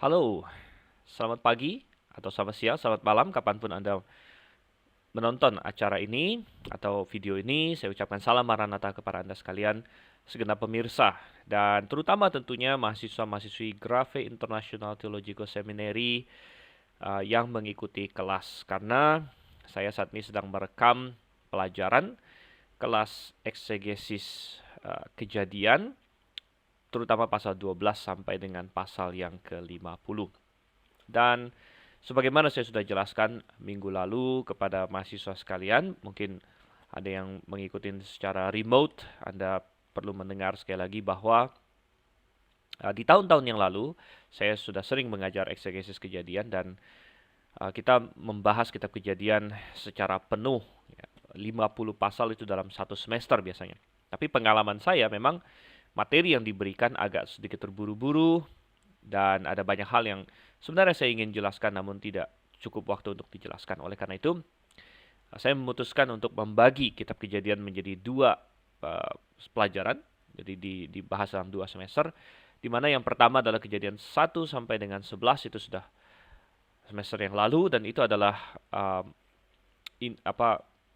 Halo, selamat pagi atau selamat siang, selamat malam, kapanpun Anda menonton acara ini atau video ini. Saya ucapkan salam Maranatha kepada Anda sekalian, segenap pemirsa, dan terutama tentunya mahasiswa-mahasiswi Grave International Theological Seminary yang mengikuti kelas. Karena saya saat ini sedang merekam pelajaran kelas eksegesis kejadian, terutama pasal 12 sampai dengan pasal yang ke-50. Dan sebagaimana saya sudah jelaskan minggu lalu kepada mahasiswa sekalian, mungkin ada yang mengikuti secara remote, Anda perlu mendengar sekali lagi bahwa di tahun-tahun yang lalu saya sudah sering mengajar eksegesis kejadian dan kita membahas kitab kejadian secara penuh, ya, 50 pasal itu dalam satu semester biasanya. Tapi pengalaman saya memang materi yang diberikan agak sedikit terburu-buru, dan ada banyak hal yang sebenarnya saya ingin jelaskan namun tidak cukup waktu untuk dijelaskan. Oleh karena itu, saya memutuskan untuk membagi kitab kejadian menjadi dua pelajaran. Jadi dibahas dalam dua semester, di mana yang pertama adalah kejadian 1 sampai dengan 11, itu sudah semester yang lalu, dan itu adalah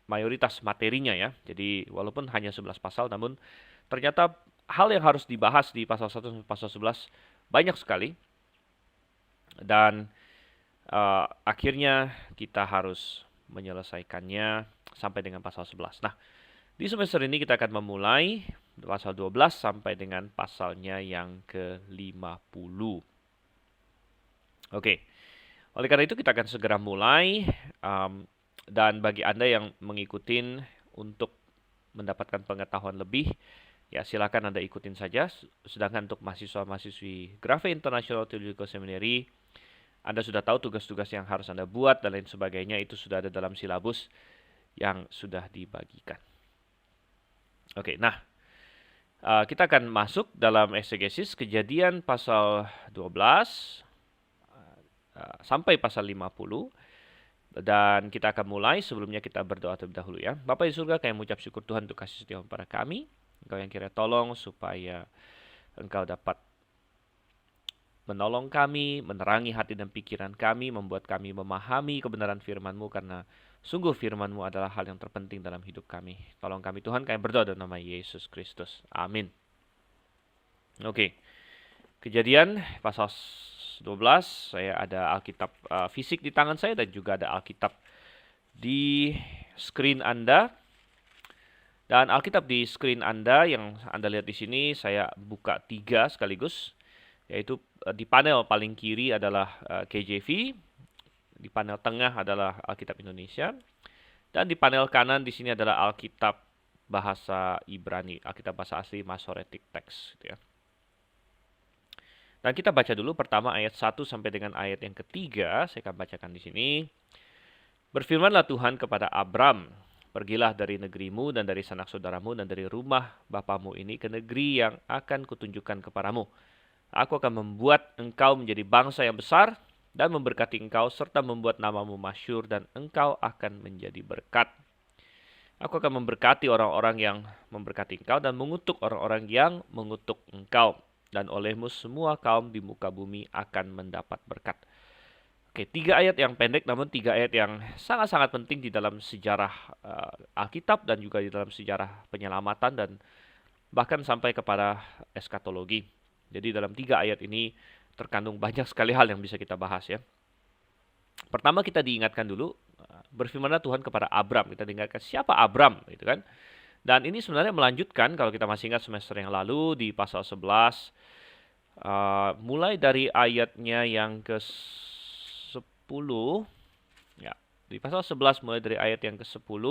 mayoritas materinya ya. Jadi walaupun hanya 11 pasal, namun ternyata hal yang harus dibahas di pasal 1 sampai pasal 11 banyak sekali. Dan akhirnya kita harus menyelesaikannya sampai dengan pasal 11. Nah, di semester ini kita akan memulai pasal 12 sampai dengan pasalnya yang ke-50. Oke, oleh karena itu kita akan segera mulai. Dan bagi Anda yang mengikuti untuk mendapatkan pengetahuan lebih, ya silakan Anda ikutin saja. Sedangkan untuk mahasiswa-mahasiswi Grave International Theological Seminary, Anda sudah tahu tugas-tugas yang harus Anda buat dan lain sebagainya, itu sudah ada dalam silabus yang sudah dibagikan. Oke, nah kita akan masuk dalam eksegesis kejadian pasal 12 sampai pasal 50. Dan kita akan mulai, sebelumnya kita berdoa terlebih dahulu ya. Bapa di surga, kami mengucap syukur Tuhan untuk kasih setia pada kami. Engkau yang kira tolong supaya Engkau dapat menolong kami, menerangi hati dan pikiran kami, membuat kami memahami kebenaran firman-Mu, karena sungguh firman-Mu adalah hal yang terpenting dalam hidup kami. Tolong kami Tuhan, kami berdoa dalam nama Yesus Kristus. Amin. Oke, Kejadian pasal 12, saya ada Alkitab fisik di tangan saya dan juga ada Alkitab di screen Anda. Dan Alkitab di screen Anda yang Anda lihat di sini, saya buka 3 sekaligus, yaitu di panel paling kiri adalah KJV, di panel tengah adalah Alkitab Indonesia, dan di panel kanan di sini adalah Alkitab bahasa Ibrani, Alkitab bahasa asli Masoretic Text, gitu ya. Dan kita baca dulu pertama ayat 1 sampai dengan ayat yang ketiga. Saya akan bacakan di sini. Berfirmanlah Tuhan kepada Abram, pergilah dari negerimu dan dari sanak saudaramu dan dari rumah bapamu ini ke negeri yang akan kutunjukkan kepadamu. Aku akan membuat engkau menjadi bangsa yang besar dan memberkati engkau serta membuat namamu masyhur dan engkau akan menjadi berkat. Aku akan memberkati orang-orang yang memberkati engkau dan mengutuk orang-orang yang mengutuk engkau. Dan olehmu semua kaum di muka bumi akan mendapat berkat. Oke, 3 ayat yang pendek namun 3 ayat yang sangat-sangat penting di dalam sejarah Alkitab dan juga di dalam sejarah penyelamatan dan bahkan sampai kepada eskatologi. Jadi dalam 3 ayat ini terkandung banyak sekali hal yang bisa kita bahas ya. Pertama kita diingatkan dulu, berfirmanlah Tuhan kepada Abram. Kita diingatkan siapa Abram, gitu kan? Dan ini sebenarnya melanjutkan, kalau kita masih ingat semester yang lalu di pasal 11, mulai dari ayatnya yang ke-10, ya, di pasal 11 mulai dari ayat yang ke-10,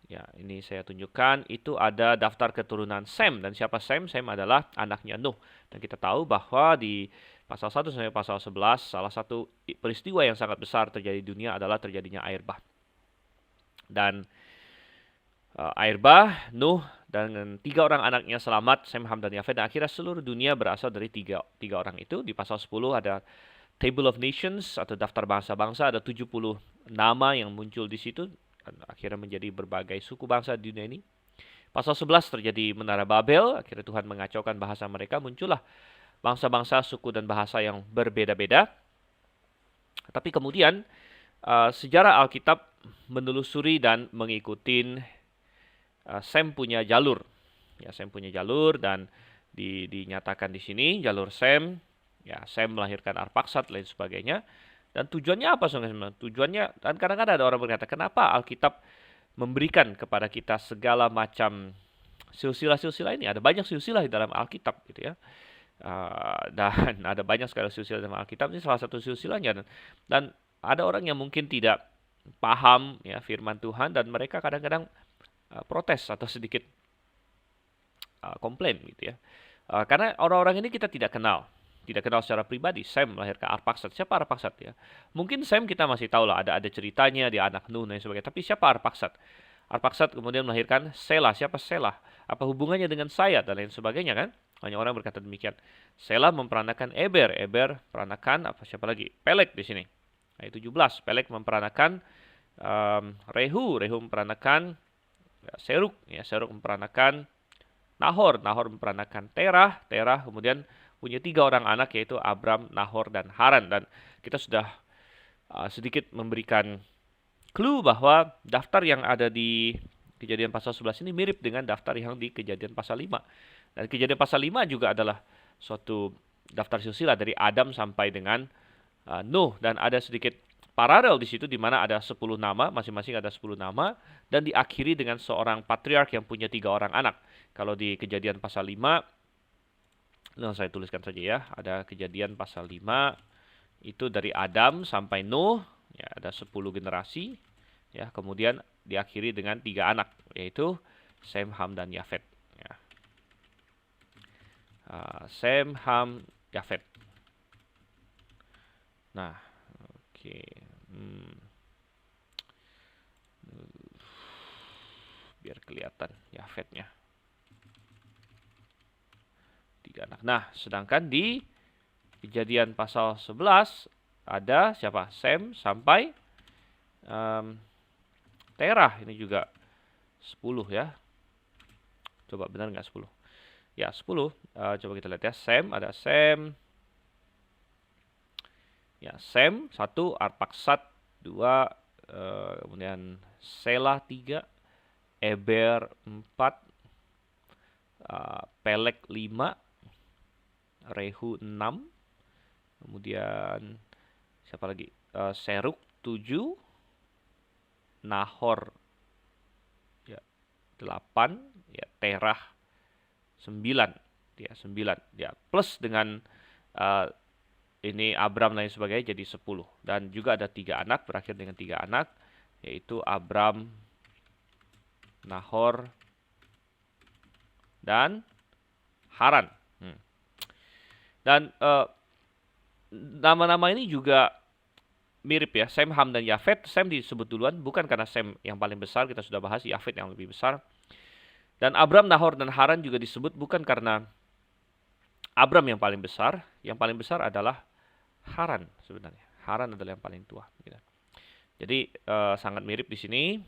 ya, ini saya tunjukkan, itu ada daftar keturunan Sem. Dan siapa Sem? Sem adalah anaknya Nuh. Dan kita tahu bahwa di pasal 1 sampai pasal 11, salah satu peristiwa yang sangat besar terjadi di dunia adalah terjadinya air bah. Dan air bah, Nuh, dan 3 orang anaknya selamat, Sem, Ham, dan Yafet. Dan akhirnya seluruh dunia berasal dari tiga orang itu. Di pasal 10 ada Table of Nations atau daftar bangsa-bangsa, ada 70 nama yang muncul di situ. Dan akhirnya menjadi berbagai suku bangsa di dunia ini. Pasal 11 terjadi Menara Babel, akhirnya Tuhan mengacaukan bahasa mereka, muncullah bangsa-bangsa, suku, dan bahasa yang berbeda-beda. Tapi kemudian sejarah Alkitab menelusuri dan mengikuti Sem punya jalur. Ya, Sem punya jalur dan dinyatakan di sini jalur Sem. Ya, Sem melahirkan Arpaksad lain sebagainya. Dan tujuannya apa sebenarnya? Tujuannya, dan kadang-kadang ada orang berkata, kenapa Alkitab memberikan kepada kita segala macam silsilah-silsilah ini? Ada banyak silsilah di dalam Alkitab gitu ya. Dan ada banyak sekali silsilah dalam Alkitab, ini salah satu silsilahnya. Dan ada orang yang mungkin tidak paham ya firman Tuhan dan mereka kadang-kadang protes atau sedikit komplain gitu ya. Karena orang-orang ini kita tidak kenal secara pribadi. Sem melahirkan Arpaksad. Siapa Arpaksad ya? Mungkin Sem kita masih tahu lah, ada ceritanya, dia anak Nuh dan sebagainya. Tapi siapa Arpaksad? Arpaksad kemudian melahirkan Selah. Siapa Selah? Apa hubungannya dengan saya dan lain sebagainya kan? Hanya orang berkata demikian. Selah memperanakan Eber. Eber peranakan apa siapa lagi? Peleg di sini. Ayat 17. Peleg memperanakan Rehu. Rehu memperanakan Seruk. Ya, Seruk memperanakan Nahor. Nahor memperanakan Terah. Terah kemudian punya 3 orang anak yaitu Abram, Nahor, dan Haran. Dan kita sudah sedikit memberikan clue bahwa daftar yang ada di Kejadian pasal 11 ini mirip dengan daftar yang di Kejadian pasal 5. Dan Kejadian pasal 5 juga adalah suatu daftar silsilah dari Adam sampai dengan Nuh. Dan ada sedikit paralel di situ di mana ada 10 nama, masing-masing ada 10 nama. Dan diakhiri dengan seorang patriark yang punya 3 orang anak. Kalau di Kejadian pasal 5, saya tuliskan saja ya. Ada Kejadian pasal 5 itu dari Adam sampai Nuh, ya ada 10 generasi. Ya, kemudian diakhiri dengan 3 anak yaitu Sem, Ham, dan Yafet. Ya. Sem, Ham, Yafet. Nah, oke. Biar kelihatan Yafetnya. 3 anak. Nah, sedangkan di Kejadian pasal 11 ada siapa? Sem sampai Terah. Ini juga 10 ya. Coba benar nggak 10? Ya, 10. Coba kita lihat ya. Sem, ada Sem. Ya, Sem 1, Arpaksad 2, kemudian Selah 3, Eber 4, Peleg 5, Rehu 6, kemudian siapa lagi? Seruk 7, Nahor ya 8, ya Terah 9, ya 9, ya plus dengan ini Abram dan sebagainya jadi 10. Dan juga ada 3 anak, berakhir dengan 3 anak, yaitu Abram, Nahor, dan Haran. Dan nama-nama ini juga mirip ya. Sem, Ham, dan Yafet. Sem disebut duluan, bukan karena Sem yang paling besar, kita sudah bahas, Yafet yang lebih besar. Dan Abram, Nahor, dan Haran juga disebut bukan karena Abram yang paling besar. Yang paling besar adalah Haran sebenarnya. Haran adalah yang paling tua. Jadi sangat mirip di sini.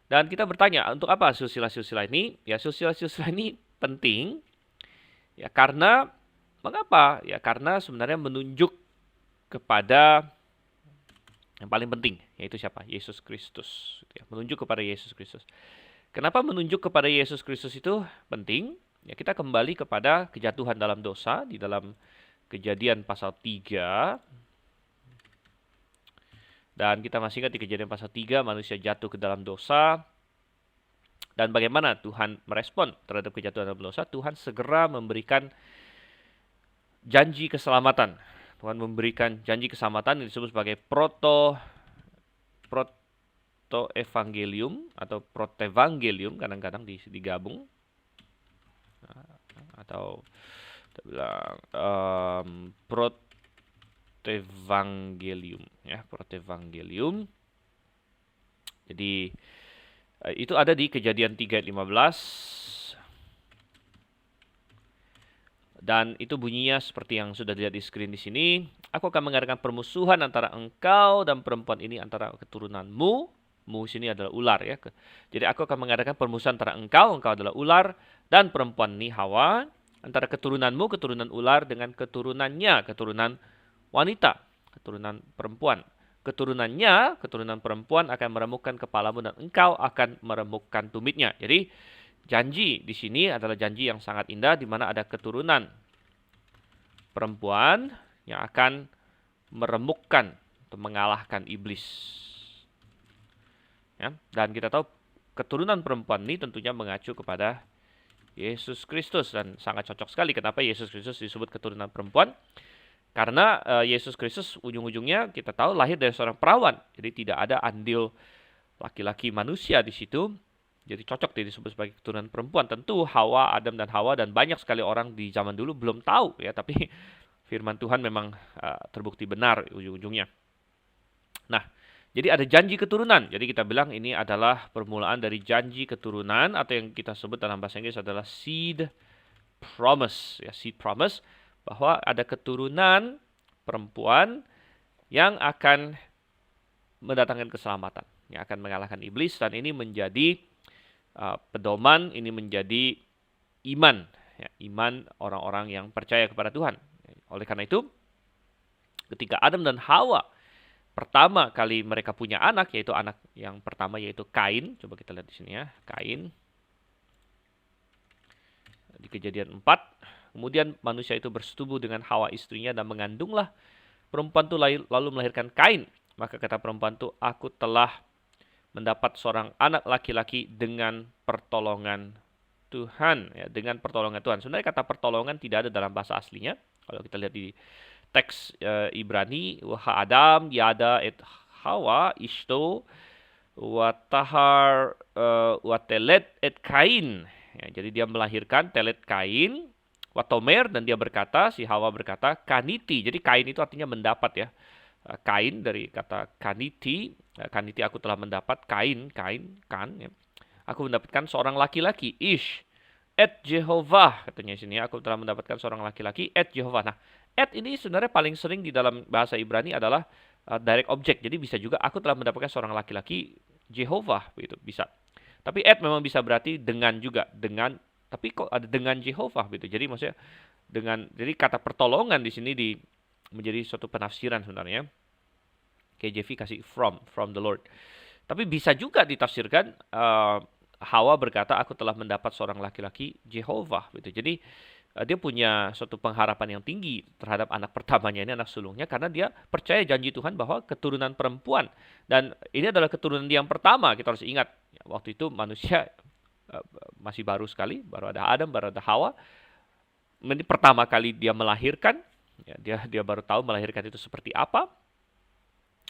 Dan kita bertanya, untuk apa silsilah-silsilah ini? Ya, silsilah-silsilah ini penting. Ya, karena mengapa? Ya, karena sebenarnya menunjuk kepada yang paling penting, yaitu siapa? Yesus Kristus. Ya, menunjuk kepada Yesus Kristus. Kenapa menunjuk kepada Yesus Kristus itu penting? Ya, kita kembali kepada kejatuhan dalam dosa di dalam Kejadian pasal 3. Dan kita masih ingat di Kejadian pasal 3, manusia jatuh ke dalam dosa. Dan bagaimana Tuhan merespon terhadap kejatuhan dalam dosa? Tuhan segera memberikan janji keselamatan. Tuhan memberikan janji keselamatan yang disebut sebagai proto-evangelium atau protevangelium, kadang-kadang digabung. Atau kita bilang protevangelium ya, protevangelium. Jadi itu ada di Kejadian 3 ayat 15. Dan itu bunyinya seperti yang sudah dilihat di screen di sini. Aku akan mengadakan permusuhan antara engkau dan perempuan ini, antara keturunanmu. Mu sini adalah ular ya. Jadi aku akan mengadakan permusuhan antara engkau adalah ular, dan perempuan ini Hawa. antara keturunanmu, keturunan ular dengan keturunannya, keturunan wanita, keturunan perempuan. Keturunannya, keturunan perempuan akan meremukkan kepalamu dan engkau akan meremukkan tumitnya. Jadi janji di sini adalah janji yang sangat indah di mana ada keturunan perempuan yang akan meremukkan atau mengalahkan iblis. Ya, dan kita tahu keturunan perempuan ini tentunya mengacu kepada Yesus Kristus dan sangat cocok sekali. Kenapa Yesus Kristus disebut keturunan perempuan? Karena Yesus Kristus ujung-ujungnya kita tahu lahir dari seorang perawan. Jadi tidak ada andil laki-laki manusia di situ. Jadi cocok disebut sebagai keturunan perempuan. Tentu Hawa, Adam dan Hawa dan banyak sekali orang di zaman dulu belum tahu ya, tapi firman Tuhan memang terbukti benar ujung-ujungnya. Nah, jadi ada janji keturunan. Jadi kita bilang ini adalah permulaan dari janji keturunan atau yang kita sebut dalam bahasa Inggris adalah seed promise. Ya, seed promise bahwa ada keturunan perempuan yang akan mendatangkan keselamatan, yang akan mengalahkan iblis, dan ini menjadi pedoman, ini menjadi iman, ya, iman orang-orang yang percaya kepada Tuhan. Oleh karena itu, ketika Adam dan Hawa pertama kali mereka punya anak, yaitu anak yang pertama yaitu Kain. Coba kita lihat di sini ya, Kain. Di Kejadian 4. Kemudian manusia itu bersetubuh dengan Hawa istrinya dan mengandunglah. Perempuan itu lalu melahirkan Kain. Maka kata perempuan itu, aku telah mendapat seorang anak laki-laki dengan pertolongan Tuhan. Ya, dengan pertolongan Tuhan. Sebenarnya kata pertolongan tidak ada dalam bahasa aslinya. Kalau kita lihat di teks Ibrani, Wah Adam, Yada, et Hawa, Ishto, Watahar, Watelet, et Kain. Ya, jadi dia melahirkan Telet Kain, Watomer, dan dia berkata, si Hawa berkata, Kaniti. Jadi Kain itu artinya mendapat ya. Kain dari kata Kaniti. Kaniti aku telah mendapat. Kain, kan. Ya. Aku mendapatkan seorang laki-laki. Ish. Et Jehovah. Katanya sini. Aku telah mendapatkan seorang laki-laki. Et Jehovah. Nah, et ini sebenarnya paling sering di dalam bahasa Ibrani adalah direct object. Jadi bisa juga aku telah mendapatkan seorang laki-laki Jehovah. Begitu, bisa. Tapi et memang bisa berarti dengan juga. Dengan. Tapi kok ada dengan Jehovah gitu. Jadi maksudnya jadi kata pertolongan di sini menjadi suatu penafsiran sebenarnya. KJV kasih from the Lord. Tapi bisa juga ditafsirkan Hawa berkata aku telah mendapat seorang laki-laki Jehovah gitu. Jadi dia punya suatu pengharapan yang tinggi terhadap anak pertamanya ini, anak sulungnya, karena dia percaya janji Tuhan bahwa keturunan perempuan, dan ini adalah keturunan yang pertama. Kita harus ingat waktu itu manusia masih baru sekali, baru ada Adam, baru ada Hawa. Ini pertama kali dia melahirkan, ya, dia baru tahu melahirkan itu seperti apa,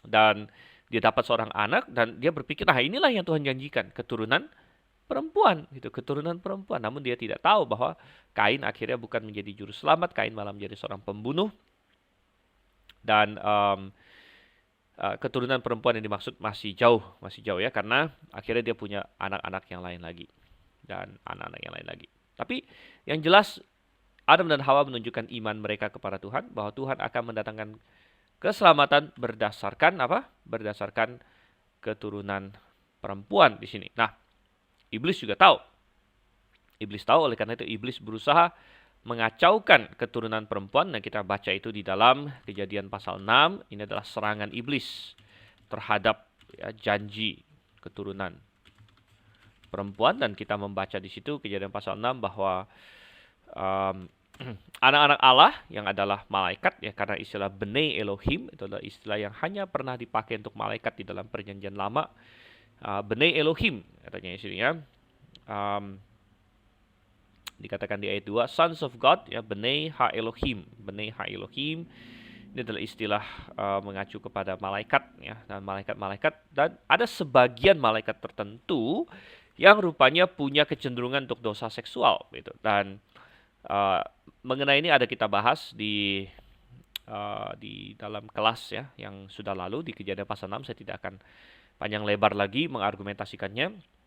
dan dia dapat seorang anak, dan dia berpikir, nah inilah yang Tuhan janjikan, keturunan perempuan, gitu, keturunan perempuan. Namun dia tidak tahu bahwa Kain akhirnya bukan menjadi juru selamat, Kain malah menjadi seorang pembunuh, dan keturunan perempuan yang dimaksud masih jauh ya, karena akhirnya dia punya anak-anak yang lain lagi. Dan anak-anak yang lain lagi. Tapi yang jelas Adam dan Hawa menunjukkan iman mereka kepada Tuhan, bahwa Tuhan akan mendatangkan keselamatan berdasarkan apa? Berdasarkan keturunan perempuan di sini. Nah, iblis juga tahu. Iblis tahu, oleh karena itu iblis berusaha mengacaukan keturunan perempuan. Nah, kita baca itu di dalam Kejadian pasal 6. Ini adalah serangan iblis terhadap ya, janji keturunan perempuan, dan kita membaca di situ Kejadian pasal 6 bahwa anak-anak Allah yang adalah malaikat, ya, karena istilah Bnei Elohim itu adalah istilah yang hanya pernah dipakai untuk malaikat di dalam Perjanjian Lama. Bnei Elohim katanya di sini ya. Dikatakan di ayat 2 sons of God, ya, Bnei Ha Elohim. Bnei Ha Elohim ini adalah istilah mengacu kepada malaikat, ya, dan malaikat-malaikat, dan ada sebagian malaikat tertentu yang rupanya punya kecenderungan untuk dosa seksual gitu. Dan mengenai ini ada kita bahas di dalam kelas ya yang sudah lalu di Kejadian pasal 6. Saya tidak akan panjang lebar lagi mengargumentasikannya.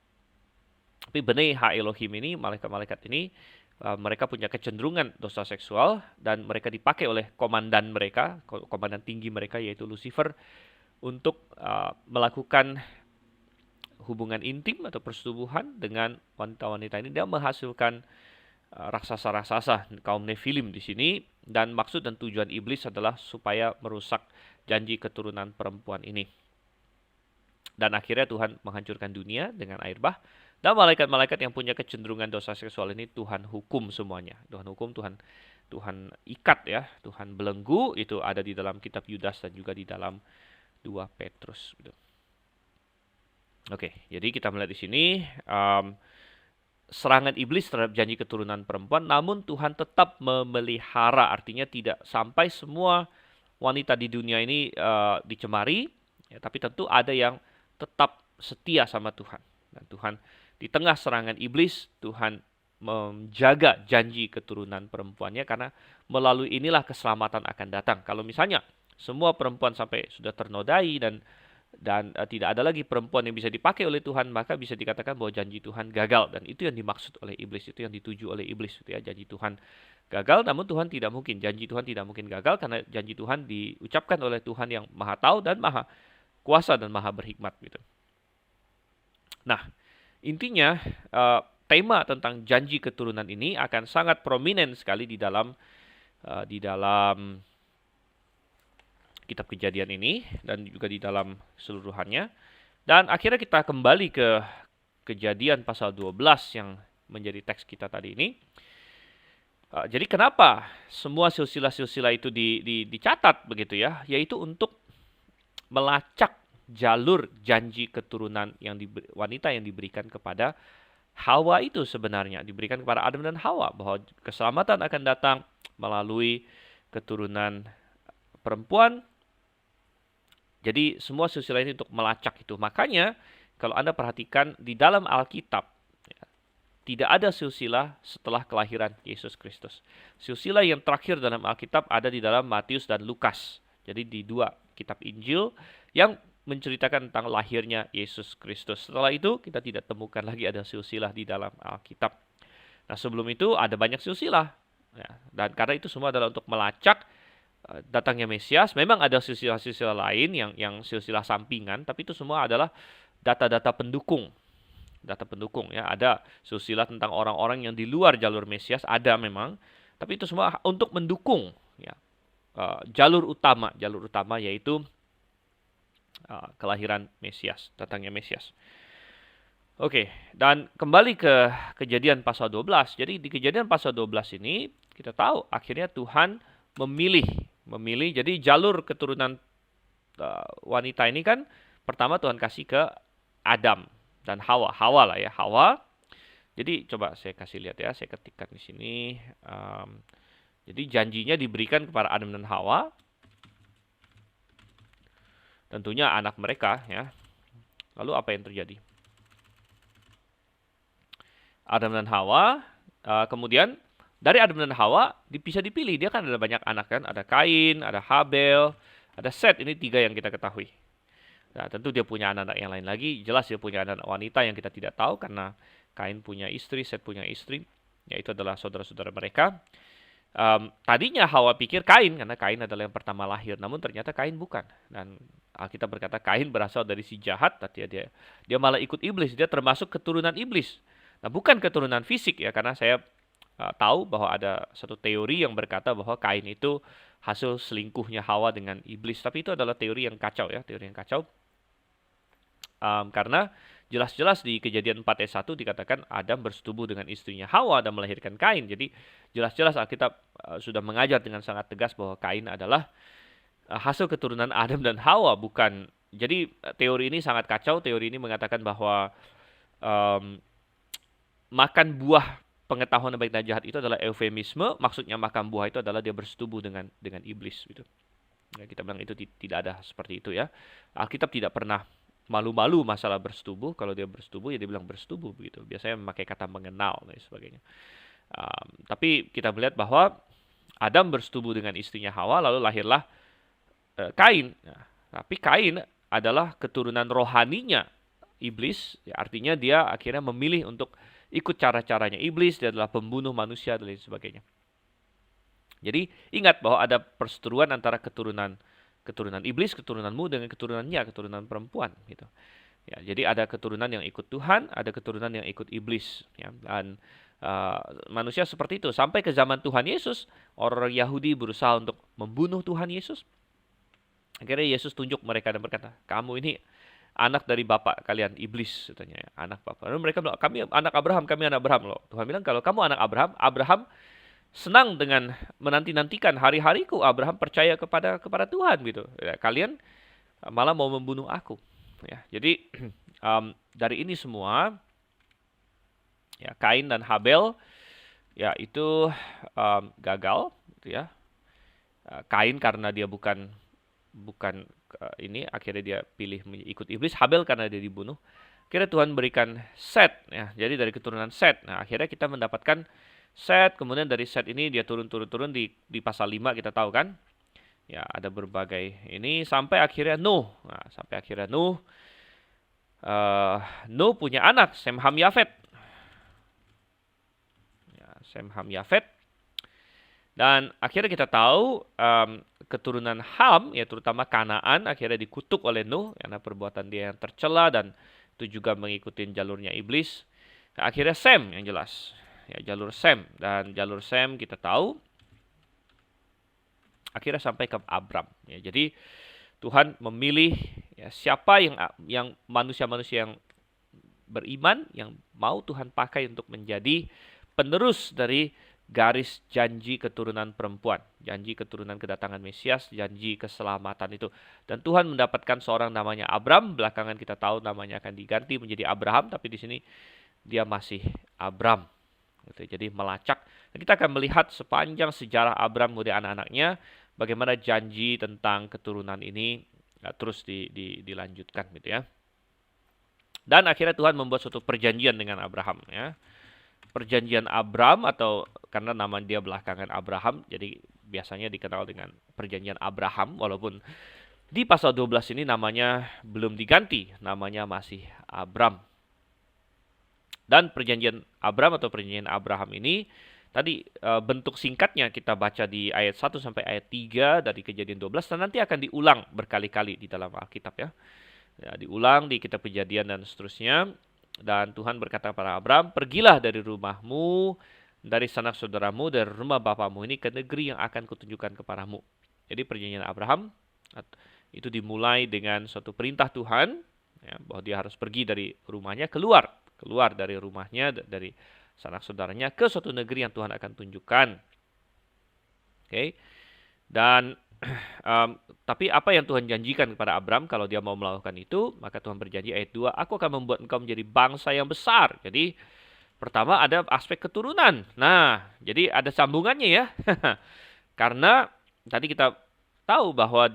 Tapi Bnei Ha Elohim ini, malaikat-malaikat ini, mereka punya kecenderungan dosa seksual, dan mereka dipakai oleh komandan mereka, komandan tinggi mereka yaitu Lucifer, untuk melakukan hubungan intim atau persetubuhan dengan wanita-wanita ini. Dia menghasilkan raksasa-raksasa kaum Nephilim di sini, dan maksud dan tujuan iblis adalah supaya merusak janji keturunan perempuan ini. Dan akhirnya Tuhan menghancurkan dunia dengan air bah, dan malaikat-malaikat yang punya kecenderungan dosa seksual ini Tuhan hukum semuanya. Tuhan hukum, Tuhan ikat ya, Tuhan belenggu. Itu ada di dalam kitab Yudas dan juga di dalam 2 Petrus gitu. Oke, jadi kita melihat di sini serangan iblis terhadap janji keturunan perempuan, namun Tuhan tetap memelihara, artinya tidak sampai semua wanita di dunia ini dicemari, ya, tapi tentu ada yang tetap setia sama Tuhan. Dan Tuhan di tengah serangan iblis, Tuhan menjaga janji keturunan perempuannya, karena melalui inilah keselamatan akan datang. Kalau misalnya semua perempuan sampai sudah ternodai dan tidak ada lagi perempuan yang bisa dipakai oleh Tuhan, maka bisa dikatakan bahwa janji Tuhan gagal, dan itu yang dimaksud oleh iblis, itu yang dituju oleh iblis gitu ya. Janji Tuhan gagal, namun Tuhan tidak mungkin, janji Tuhan tidak mungkin gagal, karena janji Tuhan diucapkan oleh Tuhan yang Maha Tahu dan Maha Kuasa dan Maha Berhikmat gitu. Nah, intinya tema tentang janji keturunan ini akan sangat prominent sekali di dalam kitab Kejadian ini dan juga di dalam keseluruhannya. Dan akhirnya kita kembali ke Kejadian pasal 12 yang menjadi teks kita tadi ini. Jadi kenapa semua silsilah-silsilah itu dicatat begitu ya? Yaitu untuk melacak jalur janji keturunan wanita yang diberikan kepada Hawa itu sebenarnya. Diberikan kepada Adam dan Hawa, bahwa keselamatan akan datang melalui keturunan perempuan. Jadi semua silsilah ini untuk melacak itu. Makanya kalau Anda perhatikan di dalam Alkitab, ya, tidak ada silsilah setelah kelahiran Yesus Kristus. Silsilah yang terakhir dalam Alkitab ada di dalam Matius dan Lukas. Jadi di 2 kitab Injil yang menceritakan tentang lahirnya Yesus Kristus. Setelah itu kita tidak temukan lagi ada silsilah di dalam Alkitab. Nah, sebelum itu ada banyak silsilah. Ya, dan karena itu semua adalah untuk melacak datangnya Mesias. Memang ada silsilah-silsilah lain yang silsilah sampingan, tapi itu semua adalah data-data pendukung. Data pendukung ya. Ada silsilah tentang orang-orang yang di luar jalur Mesias, ada memang, tapi itu semua untuk mendukung ya. Jalur utama yaitu kelahiran Mesias, datangnya Mesias. Oke, dan kembali ke Kejadian pasal 12. Jadi di Kejadian pasal 12 ini kita tahu akhirnya Tuhan memilih. Jadi jalur keturunan wanita ini kan pertama Tuhan kasih ke Adam dan Hawa. Hawa lah ya, Hawa. Jadi coba saya kasih lihat ya, saya ketikkan di sini. Jadi janjinya diberikan kepada Adam dan Hawa. Tentunya anak mereka ya. Lalu apa yang terjadi? Adam dan Hawa, kemudian dari Adam dan Hawa bisa dipilih. Dia kan ada banyak anak kan. Ada Kain, ada Habel, ada Set. Ini 3 yang kita ketahui. Nah, tentu dia punya anak-anak yang lain lagi. Jelas dia punya anak wanita yang kita tidak tahu, karena Kain punya istri, Set punya istri. Yaitu adalah saudara-saudara mereka. Tadinya Hawa pikir Kain, karena Kain adalah yang pertama lahir. Namun ternyata Kain bukan. Dan Alkitab berkata Kain berasal dari si jahat. Dia malah ikut iblis. Dia termasuk keturunan iblis. Nah, bukan keturunan fisik ya, karena saya tahu bahwa ada satu teori yang berkata bahwa Kain itu hasil selingkuhnya Hawa dengan iblis. Tapi itu adalah teori yang kacau ya, teori yang kacau. Karena jelas-jelas di Kejadian 4 ayat 1 dikatakan Adam bersetubuh dengan istrinya Hawa dan melahirkan Kain. Jadi jelas-jelas Alkitab sudah mengajar dengan sangat tegas bahwa Kain adalah hasil keturunan Adam dan Hawa, bukan. Jadi teori ini sangat kacau. Teori ini mengatakan bahwa makan buah pengetahuan baik dan jahat itu adalah eufemisme. Maksudnya makan buah itu adalah dia bersetubuh dengan iblis gitu. Nah, kita bilang itu tidak ada seperti itu ya. Alkitab tidak pernah malu-malu masalah bersetubuh. Kalau dia bersetubuh ya dia bilang bersetubuh begitu. Biasanya memakai kata mengenal dan sebagainya. Tapi kita melihat bahwa Adam bersetubuh dengan istrinya Hawa, lalu lahirlah Kain. Nah, tapi Kain adalah keturunan rohaninya iblis. Ya, artinya dia akhirnya memilih untuk ikut cara-caranya iblis. Dia adalah pembunuh manusia dan lain sebagainya. Jadi ingat bahwa ada perseteruan antara keturunan iblis, keturunanmu dengan keturunan perempuan gitu. Ya, jadi ada keturunan yang ikut Tuhan, ada keturunan yang ikut iblis ya. Dan Manusia seperti itu. Sampai ke zaman Tuhan Yesus, orang Yahudi berusaha untuk membunuh Tuhan Yesus. Akhirnya Yesus tunjuk mereka dan berkata, kamu ini anak dari bapak kalian, iblis, katanya, anak bapak. Lalu mereka bilang, kami anak Abraham, kami anak Abraham loh. Tuhan bilang, kalau kamu anak Abraham, Abraham senang dengan menanti-nantikan hari-hariku. Abraham percaya kepada Tuhan gitu. Ya, kalian malah mau membunuh aku. Ya, jadi dari ini semua, ya, Kain dan Habel, ya itu gagal, gitu ya. Kain karena dia bukan ini, akhirnya dia pilih ikut iblis. Habel karena dia dibunuh. Akhirnya Tuhan berikan Set, ya. Jadi dari keturunan Set. Nah, akhirnya kita mendapatkan Set. Kemudian dari Set ini dia turun di pasal 5 kita tahu kan? Ya, ada berbagai ini sampai akhirnya Nuh. Nah, sampai akhirnya Nuh punya anak, Sem, Ham, Yafet. Ya, Sem, Ham, Yafet. Dan akhirnya kita tahu keturunan Ham, ya terutama Kanaan, akhirnya dikutuk oleh Nuh karena perbuatan dia yang tercela dan itu juga mengikuti jalurnya iblis. Nah, akhirnya Sem yang jelas, ya jalur Sem, dan jalur Sem kita tahu akhirnya sampai ke Abram. Ya, jadi Tuhan memilih, ya, siapa yang manusia-manusia yang beriman yang mau Tuhan pakai untuk menjadi penerus dari garis janji keturunan perempuan, janji keturunan kedatangan Mesias, janji keselamatan itu. Dan Tuhan mendapatkan seorang namanya Abram, belakangan kita tahu namanya akan diganti menjadi Abraham, tapi di sini dia masih Abram. Gitu. Jadi melacak. Dan kita akan melihat sepanjang sejarah Abram kemudian anak-anaknya, bagaimana janji tentang keturunan ini terus dilanjutkan, gitu ya. Dan akhirnya Tuhan membuat suatu perjanjian dengan Abraham, ya. Perjanjian Abram, atau karena nama dia belakangan Abraham, jadi biasanya dikenal dengan perjanjian Abraham, walaupun di pasal 12 ini namanya belum diganti, namanya masih Abram. Dan perjanjian Abram atau perjanjian Abraham ini tadi bentuk singkatnya kita baca di ayat 1 sampai ayat 3 dari Kejadian 12, dan nanti akan diulang berkali-kali di dalam Alkitab, ya. Ya, diulang di kitab Kejadian dan seterusnya. Dan Tuhan berkata kepada Abram, pergilah dari rumahmu, dari sanak saudaramu, dari rumah bapamu ini ke negeri yang akan kutunjukkan kepadamu. Jadi perjanjian Abraham itu dimulai dengan suatu perintah Tuhan, ya, bahwa dia harus pergi dari rumahnya, keluar dari rumahnya, dari sanak saudaranya ke suatu negeri yang Tuhan akan tunjukkan. Oke. Dan tapi apa yang Tuhan janjikan kepada Abram kalau dia mau melakukan itu, maka Tuhan berjanji ayat 2, aku akan membuat engkau menjadi bangsa yang besar. Jadi pertama ada aspek keturunan. Nah, jadi ada sambungannya, ya. Karena tadi kita tahu bahwa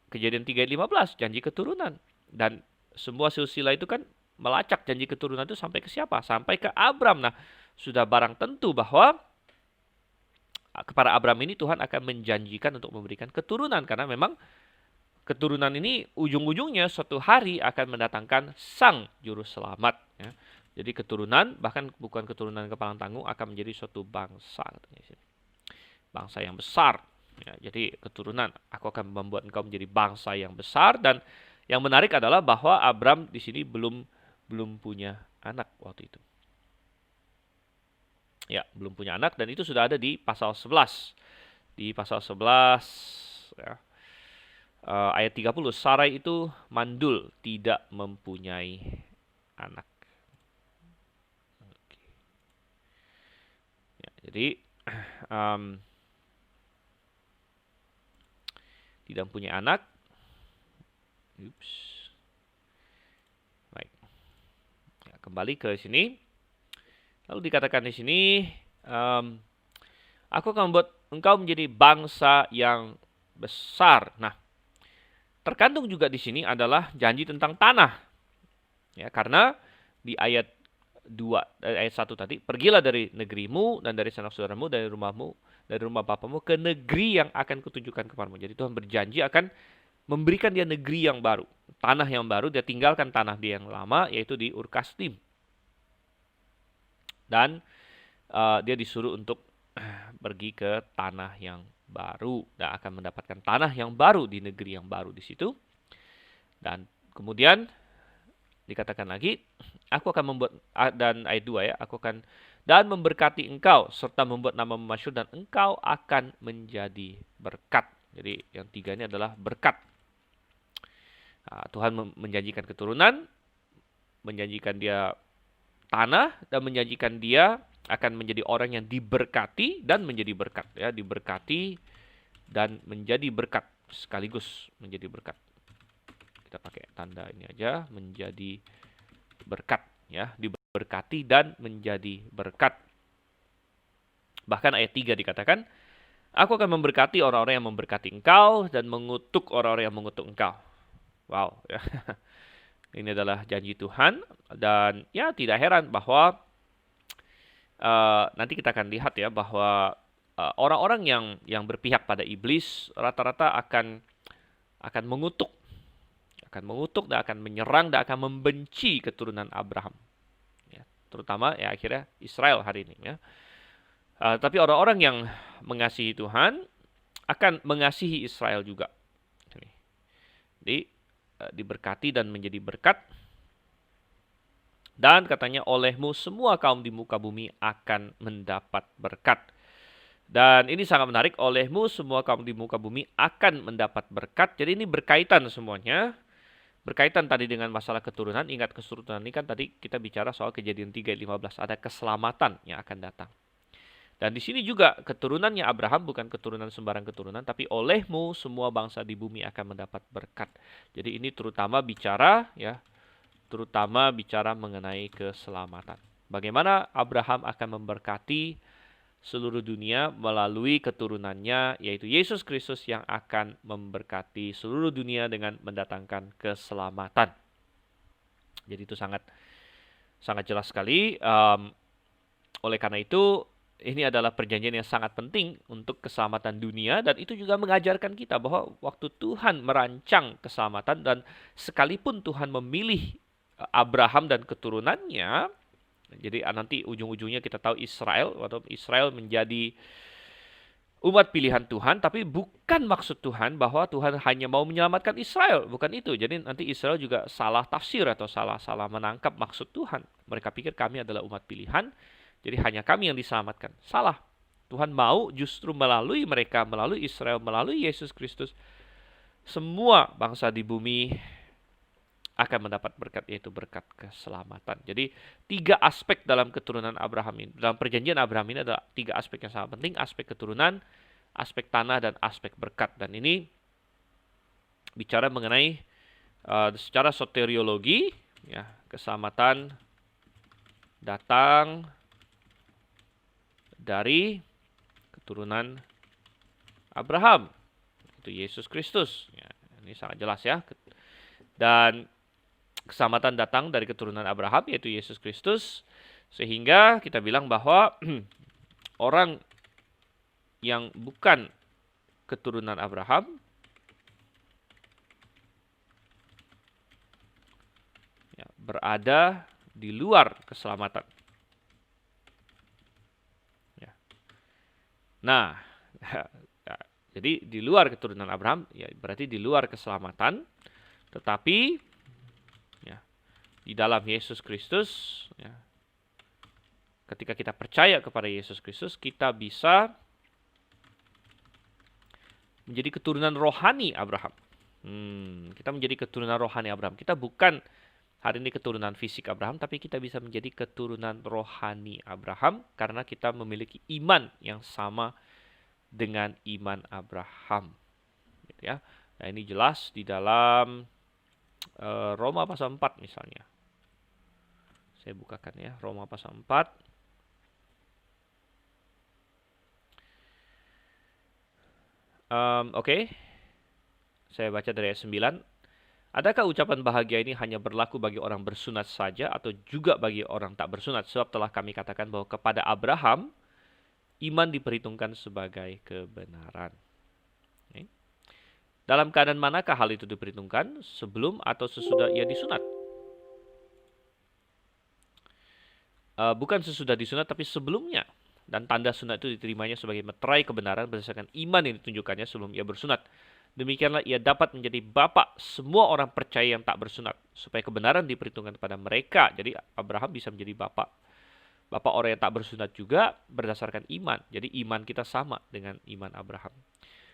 Kejadian 3 ayat 15 janji keturunan, dan semua silsilah itu kan melacak janji keturunan itu sampai ke siapa? Sampai ke Abram. Nah, sudah barang tentu bahwa kepada Abram ini Tuhan akan menjanjikan untuk memberikan keturunan, karena memang keturunan ini ujung-ujungnya suatu hari akan mendatangkan sang juru selamat, ya. Jadi keturunan, bahkan bukan keturunan kepala tanggung, akan menjadi suatu bangsa, katanya. Bangsa yang besar, ya. Jadi keturunan, aku akan membuat engkau menjadi bangsa yang besar. Dan yang menarik adalah bahwa Abram di sini belum punya anak waktu itu. Ya, belum punya anak, dan itu sudah ada di pasal 11. Di pasal 11, ya, ayat 30, Sarai itu mandul, tidak mempunyai anak. Oke. Ya, jadi tidak punya anak. Ups. Baik. Ya, kembali ke sini. Lalu dikatakan di sini, aku akan membuat engkau menjadi bangsa yang besar. Nah, terkandung juga di sini adalah janji tentang tanah. Ya, karena di ayat 2, ayat 1 tadi, pergilah dari negerimu dan dari sanak saudaramu, dari rumahmu, dari rumah bapamu ke negeri yang akan kutunjukkan kepadamu. Jadi Tuhan berjanji akan memberikan dia negeri yang baru, tanah yang baru. Dia tinggalkan tanah dia yang lama, yaitu di Ur Kasdim. Dan dia disuruh untuk pergi ke tanah yang baru dan akan mendapatkan tanah yang baru di negeri yang baru di situ. Dan kemudian dikatakan lagi, aku akan membuat, dan ayat 2, ya, dan memberkati engkau, serta membuat nama masyhur dan engkau akan menjadi berkat. Jadi yang tiga ini adalah berkat. Tuhan menjanjikan keturunan, menjanjikan dia tanah, dan menjanjikan dia akan menjadi orang yang diberkati dan menjadi berkat. Ya, diberkati dan menjadi berkat sekaligus menjadi berkat. Kita pakai tanda ini aja, menjadi berkat. Ya, diberkati dan menjadi berkat. Bahkan ayat 3 dikatakan, aku akan memberkati orang-orang yang memberkati engkau dan mengutuk orang-orang yang mengutuk engkau. Wow, ya. Ini adalah janji Tuhan dan ya tidak heran bahwa nanti kita akan lihat ya bahwa orang-orang yang berpihak pada iblis rata-rata akan mengutuk, dan akan menyerang dan akan membenci keturunan Abraham. Ya, terutama ya akhirnya Israel hari ini ya. Tapi orang-orang yang mengasihi Tuhan akan mengasihi Israel juga. Jadi diberkati dan menjadi berkat. Dan katanya olehmu semua kaum di muka bumi akan mendapat berkat. Dan ini sangat menarik, olehmu semua kaum di muka bumi akan mendapat berkat. Jadi ini berkaitan semuanya. Berkaitan tadi dengan masalah keturunan. Ingat keturunan ini kan tadi kita bicara soal Kejadian 3:15. Ada keselamatan yang akan datang. Dan di sini juga keturunannya Abraham bukan keturunan sembarang keturunan, tapi olehmu semua bangsa di bumi akan mendapat berkat. Jadi ini terutama bicara mengenai keselamatan. Bagaimana Abraham akan memberkati seluruh dunia melalui keturunannya, yaitu Yesus Kristus yang akan memberkati seluruh dunia dengan mendatangkan keselamatan. Jadi itu sangat jelas sekali. Oleh karena itu, ini adalah perjanjian yang sangat penting untuk keselamatan dunia, dan itu juga mengajarkan kita bahwa waktu Tuhan merancang keselamatan dan sekalipun Tuhan memilih Abraham dan keturunannya, jadi nanti ujung-ujungnya kita tahu Israel menjadi umat pilihan Tuhan, tapi bukan maksud Tuhan bahwa Tuhan hanya mau menyelamatkan Israel, bukan itu. Jadi nanti Israel juga salah tafsir atau salah menangkap maksud Tuhan. Mereka pikir kami adalah umat pilihan, jadi hanya kami yang diselamatkan. Salah. Tuhan mau justru melalui mereka, melalui Israel, melalui Yesus Kristus, semua bangsa di bumi akan mendapat berkat, yaitu berkat keselamatan. Jadi 3 aspek dalam keturunan Abraham ini, dalam perjanjian Abraham ini adalah 3 aspek yang sangat penting: aspek keturunan, aspek tanah, dan aspek berkat. Dan ini bicara mengenai secara soteriologi, ya, keselamatan datang dari keturunan Abraham, itu Yesus Kristus. Ya, ini sangat jelas ya. Dan keselamatan datang dari keturunan Abraham, yaitu Yesus Kristus. Sehingga kita bilang bahwa orang yang bukan keturunan Abraham ya, berada di luar keselamatan. Ya. Nah, jadi di luar keturunan Abraham, ya berarti di luar keselamatan. Tetapi ya, di dalam Yesus Kristus, ya, ketika kita percaya kepada Yesus Kristus, kita bisa menjadi keturunan rohani Abraham. Kita menjadi keturunan rohani Abraham. Kita bukan hari ini keturunan fisik Abraham, tapi kita bisa menjadi keturunan rohani Abraham karena kita memiliki iman yang sama dengan iman Abraham. Gitu ya. Nah, ini jelas di dalam Roma pasal 4 misalnya. Saya bukakan ya, Roma pasal 4. Oke. Saya baca dari ayat 9. Adakah ucapan bahagia ini hanya berlaku bagi orang bersunat saja atau juga bagi orang tak bersunat? Sebab telah kami katakan bahwa kepada Abraham iman diperhitungkan sebagai kebenaran. Okay. Dalam keadaan manakah hal itu diperhitungkan? Sebelum atau sesudah ia disunat? Bukan sesudah disunat, tapi sebelumnya. Dan tanda sunat itu diterimanya sebagai meterai kebenaran berdasarkan iman yang ditunjukkannya sebelum ia bersunat. Demikianlah ia dapat menjadi bapak semua orang percaya yang tak bersunat, supaya kebenaran diperhitungkan kepada mereka. Jadi Abraham bisa menjadi bapak Bapak orang yang tak bersunat juga berdasarkan iman. Jadi iman kita sama dengan iman Abraham.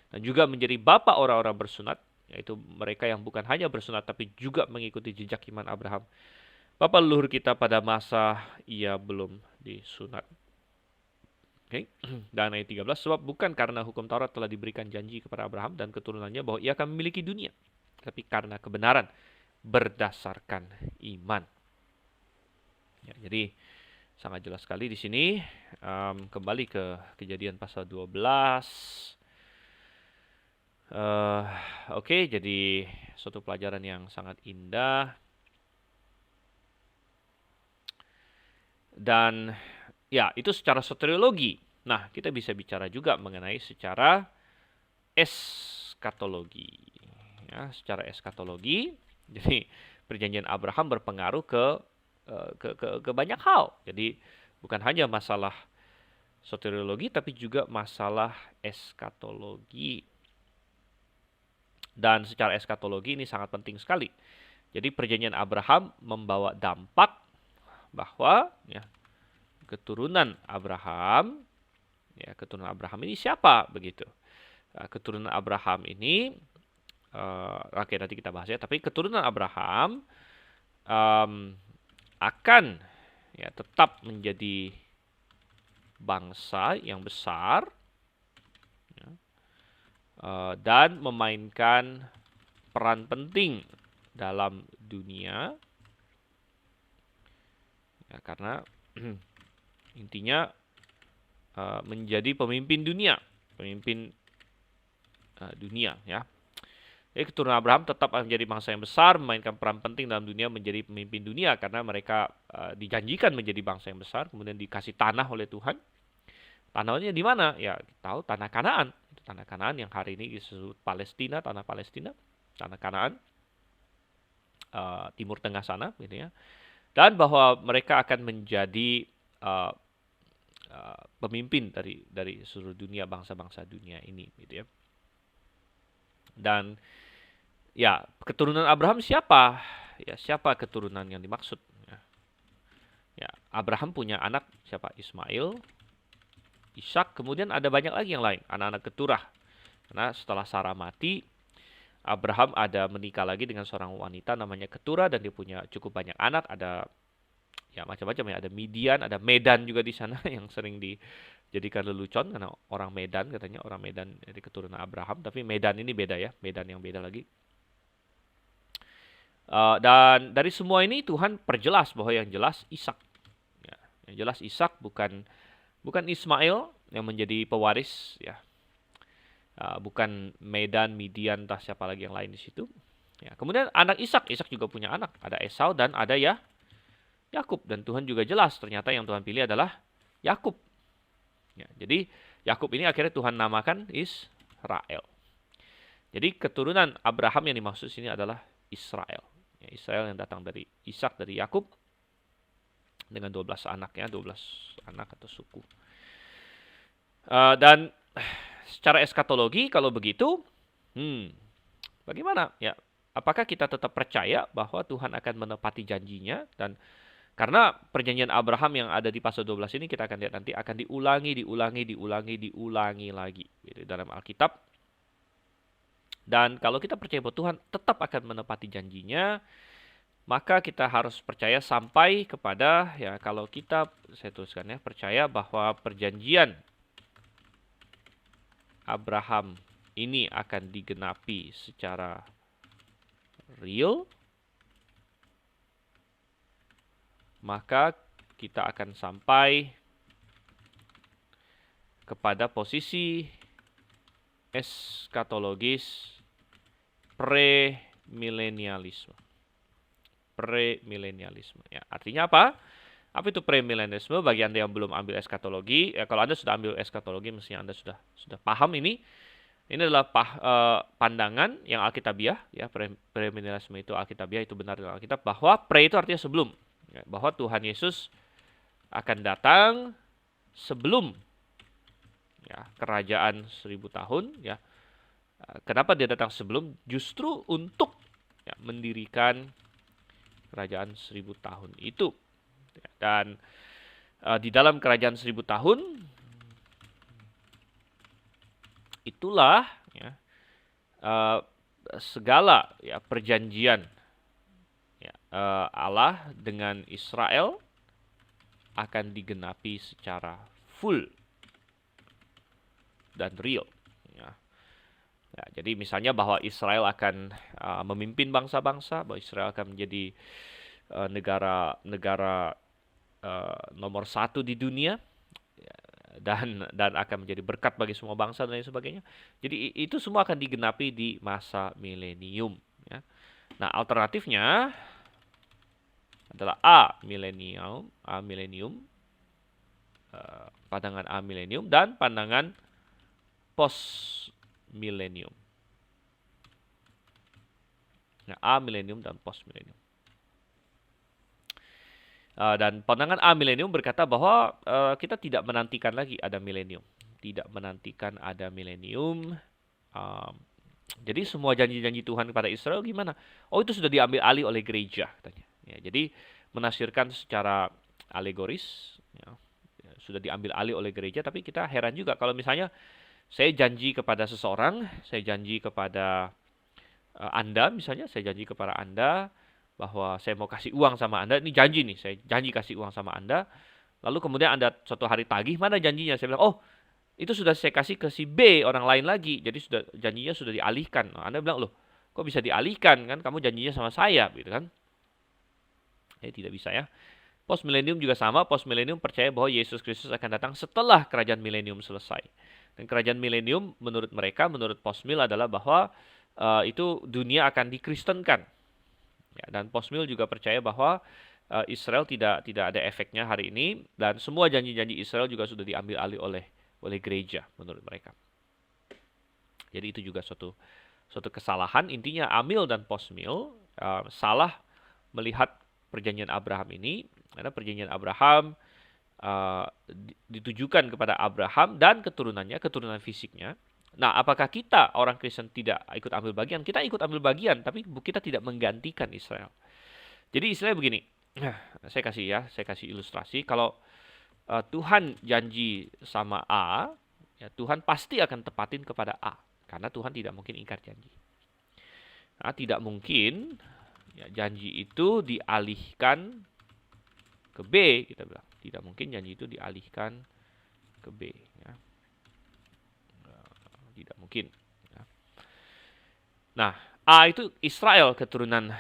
Dan juga menjadi bapak orang-orang bersunat, yaitu mereka yang bukan hanya bersunat tapi juga mengikuti jejak iman Abraham. Bapak leluhur kita pada masa ia belum disunat. Oke. Dan ayat 13, sebab bukan karena hukum Taurat telah diberikan janji kepada Abraham dan keturunannya bahwa ia akan memiliki dunia, tapi karena kebenaran berdasarkan iman. Ya, jadi sangat jelas sekali di sini. Kembali ke Kejadian pasal 12. Oke, jadi suatu pelajaran yang sangat indah. Dan ya, itu secara soteriologi. Nah, kita bisa bicara juga mengenai secara eskatologi. Ya, secara eskatologi, jadi perjanjian Abraham berpengaruh ke banyak hal. Jadi bukan hanya masalah soteriologi, tapi juga masalah eskatologi. Dan secara eskatologi ini sangat penting sekali. Jadi perjanjian Abraham membawa dampak bahwa ya, keturunan Abraham ini siapa begitu? Keturunan Abraham ini, oke nanti kita bahas ya. Tapi keturunan Abraham akan ya tetap menjadi bangsa yang besar ya, dan memainkan peran penting dalam dunia ya, karena intinya menjadi pemimpin dunia ya. Jadi keturunan Abraham tetap akan menjadi bangsa yang besar, memainkan peran penting dalam dunia, menjadi pemimpin dunia karena mereka dijanjikan menjadi bangsa yang besar, kemudian dikasih tanah oleh Tuhan. Tanahnya di mana? Ya, tahu tanah Kanaan. Itu tanah Kanaan yang hari ini disebut Palestina, tanah Palestina, tanah Kanaan, Timur Tengah sana, gitu ya. Dan bahwa mereka akan menjadi pemimpin dari seluruh dunia, bangsa-bangsa dunia ini, gitu ya. Dan ya, keturunan Abraham siapa? Ya, siapa keturunan yang dimaksud? Ya, Abraham punya anak siapa? Ismail, Ishak, kemudian ada banyak lagi yang lain, anak-anak keturah. Karena setelah Sarah mati, Abraham ada menikah lagi dengan seorang wanita namanya Keturah dan dia punya cukup banyak anak, ada ya macam-macam ya, ada Midian, ada Medan juga di sana yang sering dijadikan lelucon karena orang Medan katanya, orang Medan dari keturunan Abraham, tapi Medan ini beda ya, Medan yang beda lagi. Dan dari semua ini Tuhan perjelas bahwa yang jelas Ishak. Ya, yang jelas Ishak bukan Ismail yang menjadi pewaris ya. Bukan Medan, Midian, entah siapa lagi yang lain di situ. Ya, kemudian anak Ishak juga punya anak, ada Esau dan ada ya Yakub, dan Tuhan juga jelas ternyata yang Tuhan pilih adalah Yakub. Ya, jadi Yakub ini akhirnya Tuhan namakan Israel. Jadi keturunan Abraham yang dimaksud sini adalah Israel. Ya, Israel yang datang dari Ishak, dari Yakub dengan 12 anak ya, 12 anak atau suku. Dan secara eskatologi kalau begitu, bagaimana? Ya, apakah kita tetap percaya bahwa Tuhan akan menepati janjinya? Dan karena perjanjian Abraham yang ada di pasal 12 ini kita akan lihat nanti akan diulangi lagi gitu, dalam Alkitab. Dan kalau kita percaya bahwa Tuhan tetap akan menepati janjinya, maka kita harus percaya sampai kepada ya, kalau kita, saya tuliskan ya, percaya bahwa perjanjian Abraham ini akan digenapi secara real, maka kita akan sampai kepada posisi eskatologis premilenialisme. Premilenialisme. Ya, artinya apa? Apa itu premilenialisme? Bagi Anda yang belum ambil eskatologi, ya kalau Anda sudah ambil eskatologi, mestinya Anda sudah paham ini. Ini adalah pandangan yang Alkitabiah, ya, premilenialisme itu Alkitabiah, itu benar dalam Alkitab, bahwa pre itu artinya sebelum. Ya, bahwa Tuhan Yesus akan datang sebelum ya, kerajaan 1000 tahun. Ya. Kenapa dia datang sebelum? Justru untuk ya, mendirikan kerajaan 1000 tahun itu. Dan di dalam kerajaan 1000 tahun, itulah ya, segala ya perjanjian ya, Allah dengan Israel akan digenapi secara full dan real. Ya. Ya, jadi misalnya bahwa Israel akan memimpin bangsa-bangsa, bahwa Israel akan menjadi negara nomor 1 di dunia, ya, dan akan menjadi berkat bagi semua bangsa dan lain sebagainya. Jadi itu semua akan digenapi di masa milenium. Ya. Nah, alternatifnya adalah pandangan A milenium dan pandangan post milenium. Nah, A milenium dan post milenium. Dan pandangan A milenium berkata bahwa kita tidak menantikan lagi ada milenium, tidak menantikan ada milenium. Jadi semua janji-janji Tuhan kepada Israel gimana? Oh, itu sudah diambil alih oleh gereja, katanya. Ya, jadi menafsirkan secara alegoris, ya, sudah diambil alih oleh gereja. Tapi kita heran juga kalau misalnya saya janji kepada seseorang, saya janji kepada Anda, misalnya saya janji kepada Anda bahwa saya mau kasih uang sama Anda, ini janji nih, saya janji kasih uang sama Anda, lalu kemudian Anda suatu hari tagih, mana janjinya? Saya bilang, oh itu sudah saya kasih ke si B, orang lain lagi, jadi sudah janjinya sudah dialihkan. Nah, Anda bilang, loh kok bisa dialihkan, kan kamu janjinya sama saya, gitu kan? Tidak bisa ya. Post milenium juga sama, post milenium percaya bahwa Yesus Kristus akan datang setelah kerajaan milenium selesai. Dan kerajaan milenium menurut mereka, menurut post mil adalah bahwa itu dunia akan dikristenkan. Ya, dan Postmil juga percaya bahwa Israel tidak ada efeknya hari ini, dan semua janji-janji Israel juga sudah diambil alih oleh gereja menurut mereka. Jadi itu juga suatu kesalahan. Intinya Amil dan Postmil salah melihat perjanjian Abraham ini, karena perjanjian Abraham ditujukan kepada Abraham dan keturunannya, keturunan fisiknya. Nah, apakah kita orang Kristen tidak ikut ambil bagian? Kita ikut ambil bagian, tapi kita tidak menggantikan Israel. Jadi Israel begini, saya kasih ilustrasi. Kalau Tuhan janji sama A, ya Tuhan pasti akan tepatin kepada A, karena Tuhan tidak mungkin ingkar janji. Nah, tidak mungkin ya, janji itu dialihkan ke B, kita bilang. Tidak mungkin janji itu dialihkan ke B. Ya. Tidak mungkin. Nah, A itu Israel, keturunan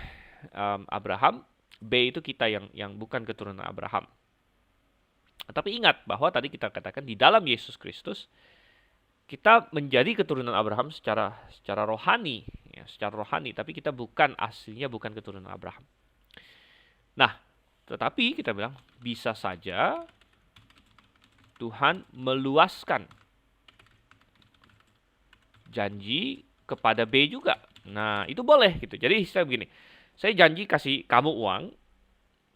Abraham. B itu kita yang bukan keturunan Abraham. Tapi ingat bahwa tadi kita katakan di dalam Yesus Kristus kita menjadi keturunan Abraham secara rohani, ya, secara rohani. Tapi kita aslinya bukan keturunan Abraham. Nah, tetapi kita bilang bisa saja Tuhan meluaskan janji kepada B juga. Nah, itu boleh gitu. Jadi saya begini, saya janji kasih kamu uang,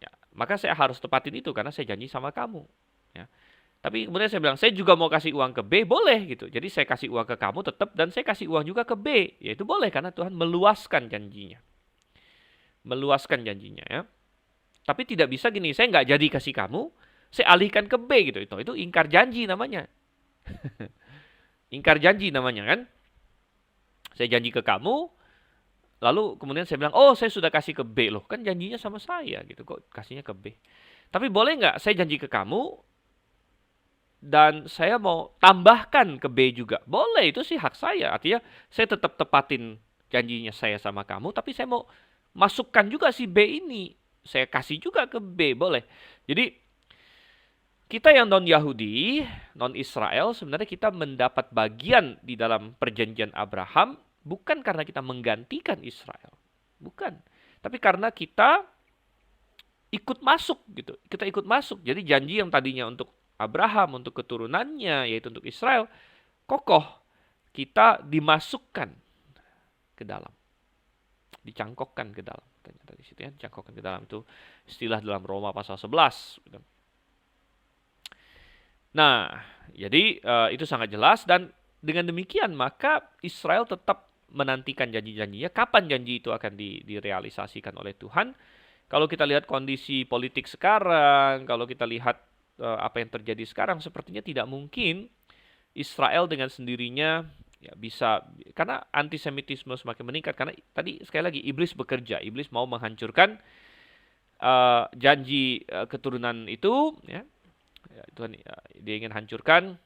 ya, maka saya harus tepatin itu karena saya janji sama kamu. Ya. Tapi kemudian saya bilang, saya juga mau kasih uang ke B, boleh gitu. Jadi saya kasih uang ke kamu tetap, dan saya kasih uang juga ke B. Ya itu boleh karena Tuhan meluaskan janjinya. Meluaskan janjinya ya. Tapi tidak bisa gini, saya nggak jadi kasih kamu, saya alihkan ke B gitu. Itu ingkar janji namanya. Ingkar janji namanya kan. Saya janji ke kamu, lalu kemudian saya bilang, oh saya sudah kasih ke B loh, kan janjinya sama saya gitu, kok kasihnya ke B. Tapi boleh nggak saya janji ke kamu, dan saya mau tambahkan ke B juga? Boleh, itu sih hak saya. Artinya saya tetap tepatin janjinya saya sama kamu, tapi saya mau masukkan juga si B ini. Saya kasih juga ke B, boleh. Jadi kita yang non-Yahudi, non-Israel, sebenarnya kita mendapat bagian di dalam perjanjian Abraham bukan karena kita menggantikan Israel. Bukan. Tapi karena kita ikut masuk gitu. Kita ikut masuk. Jadi janji yang tadinya untuk Abraham, untuk keturunannya, yaitu untuk Israel, kokoh. Kita dimasukkan ke dalam. Dicangkokkan ke dalam. Ternyata di situ ya, dicangkokkan ke dalam itu istilah dalam Roma pasal 11. Nah, jadi itu sangat jelas, dan dengan demikian maka Israel tetap menantikan janji-janjinya. Kapan janji itu akan direalisasikan oleh Tuhan? Kalau kita lihat kondisi politik sekarang, kalau kita lihat apa yang terjadi sekarang, sepertinya tidak mungkin Israel dengan sendirinya ya bisa, karena antisemitisme semakin meningkat, karena tadi sekali lagi iblis bekerja, iblis mau menghancurkan janji keturunan itu, ya. Tuhan dia ingin hancurkan,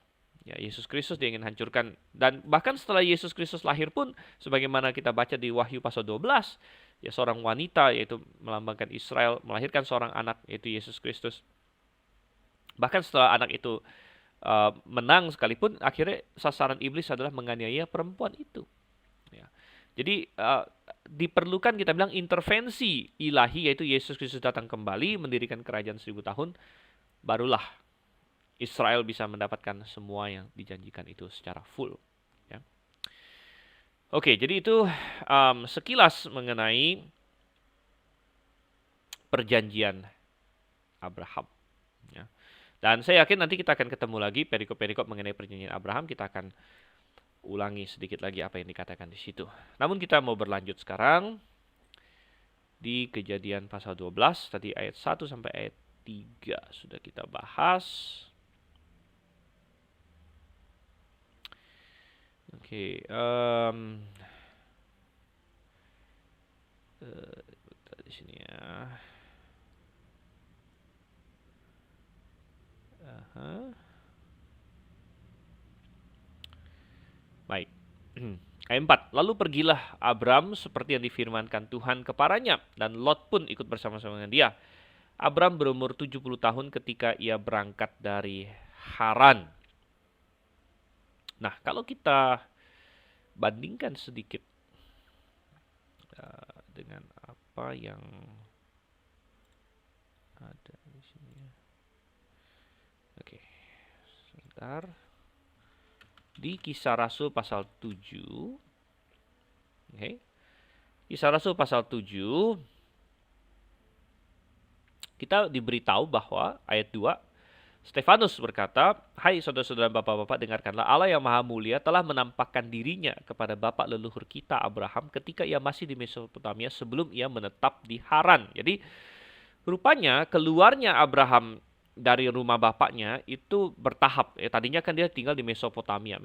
ya Yesus Kristus dia ingin hancurkan, dan bahkan setelah Yesus Kristus lahir pun, sebagaimana kita baca di Wahyu pasal 12, ya seorang wanita yaitu melambangkan Israel melahirkan seorang anak yaitu Yesus Kristus. Bahkan setelah anak itu menang sekalipun, akhirnya sasaran iblis adalah menganiaya perempuan itu. Ya. Jadi diperlukan kita bilang intervensi ilahi, yaitu Yesus Kristus datang kembali mendirikan kerajaan 1000 tahun, barulah Israel bisa mendapatkan semua yang dijanjikan itu secara full. Ya. Oke, jadi itu sekilas mengenai perjanjian Abraham. Ya. Dan saya yakin nanti kita akan ketemu lagi perikop-perikop mengenai perjanjian Abraham. Kita akan ulangi sedikit lagi apa yang dikatakan di situ. Namun kita mau berlanjut sekarang di Kejadian pasal 12. Tadi ayat 1 sampai ayat 3 sudah kita bahas. Oke, di sini ya. Baik. Ayat 4. Lalu pergilah Abram seperti yang difirmankan Tuhan kepadanya, dan Lot pun ikut bersama-sama dengan dia. Abram berumur 70 tahun ketika ia berangkat dari Haran. Nah, kalau kita bandingkan sedikit dengan apa yang ada di sini. Oke, sebentar. Di Kisah Rasul pasal 7. Oke. Kisah Rasul pasal 7. Kita diberitahu bahwa ayat 2, Stefanus berkata, "Hai saudara-saudara bapak-bapak, dengarkanlah, Allah yang maha mulia telah menampakkan dirinya kepada bapak leluhur kita Abraham ketika ia masih di Mesopotamia sebelum ia menetap di Haran." Jadi rupanya keluarnya Abraham dari rumah bapaknya itu bertahap. Tadinya kan dia tinggal di Mesopotamia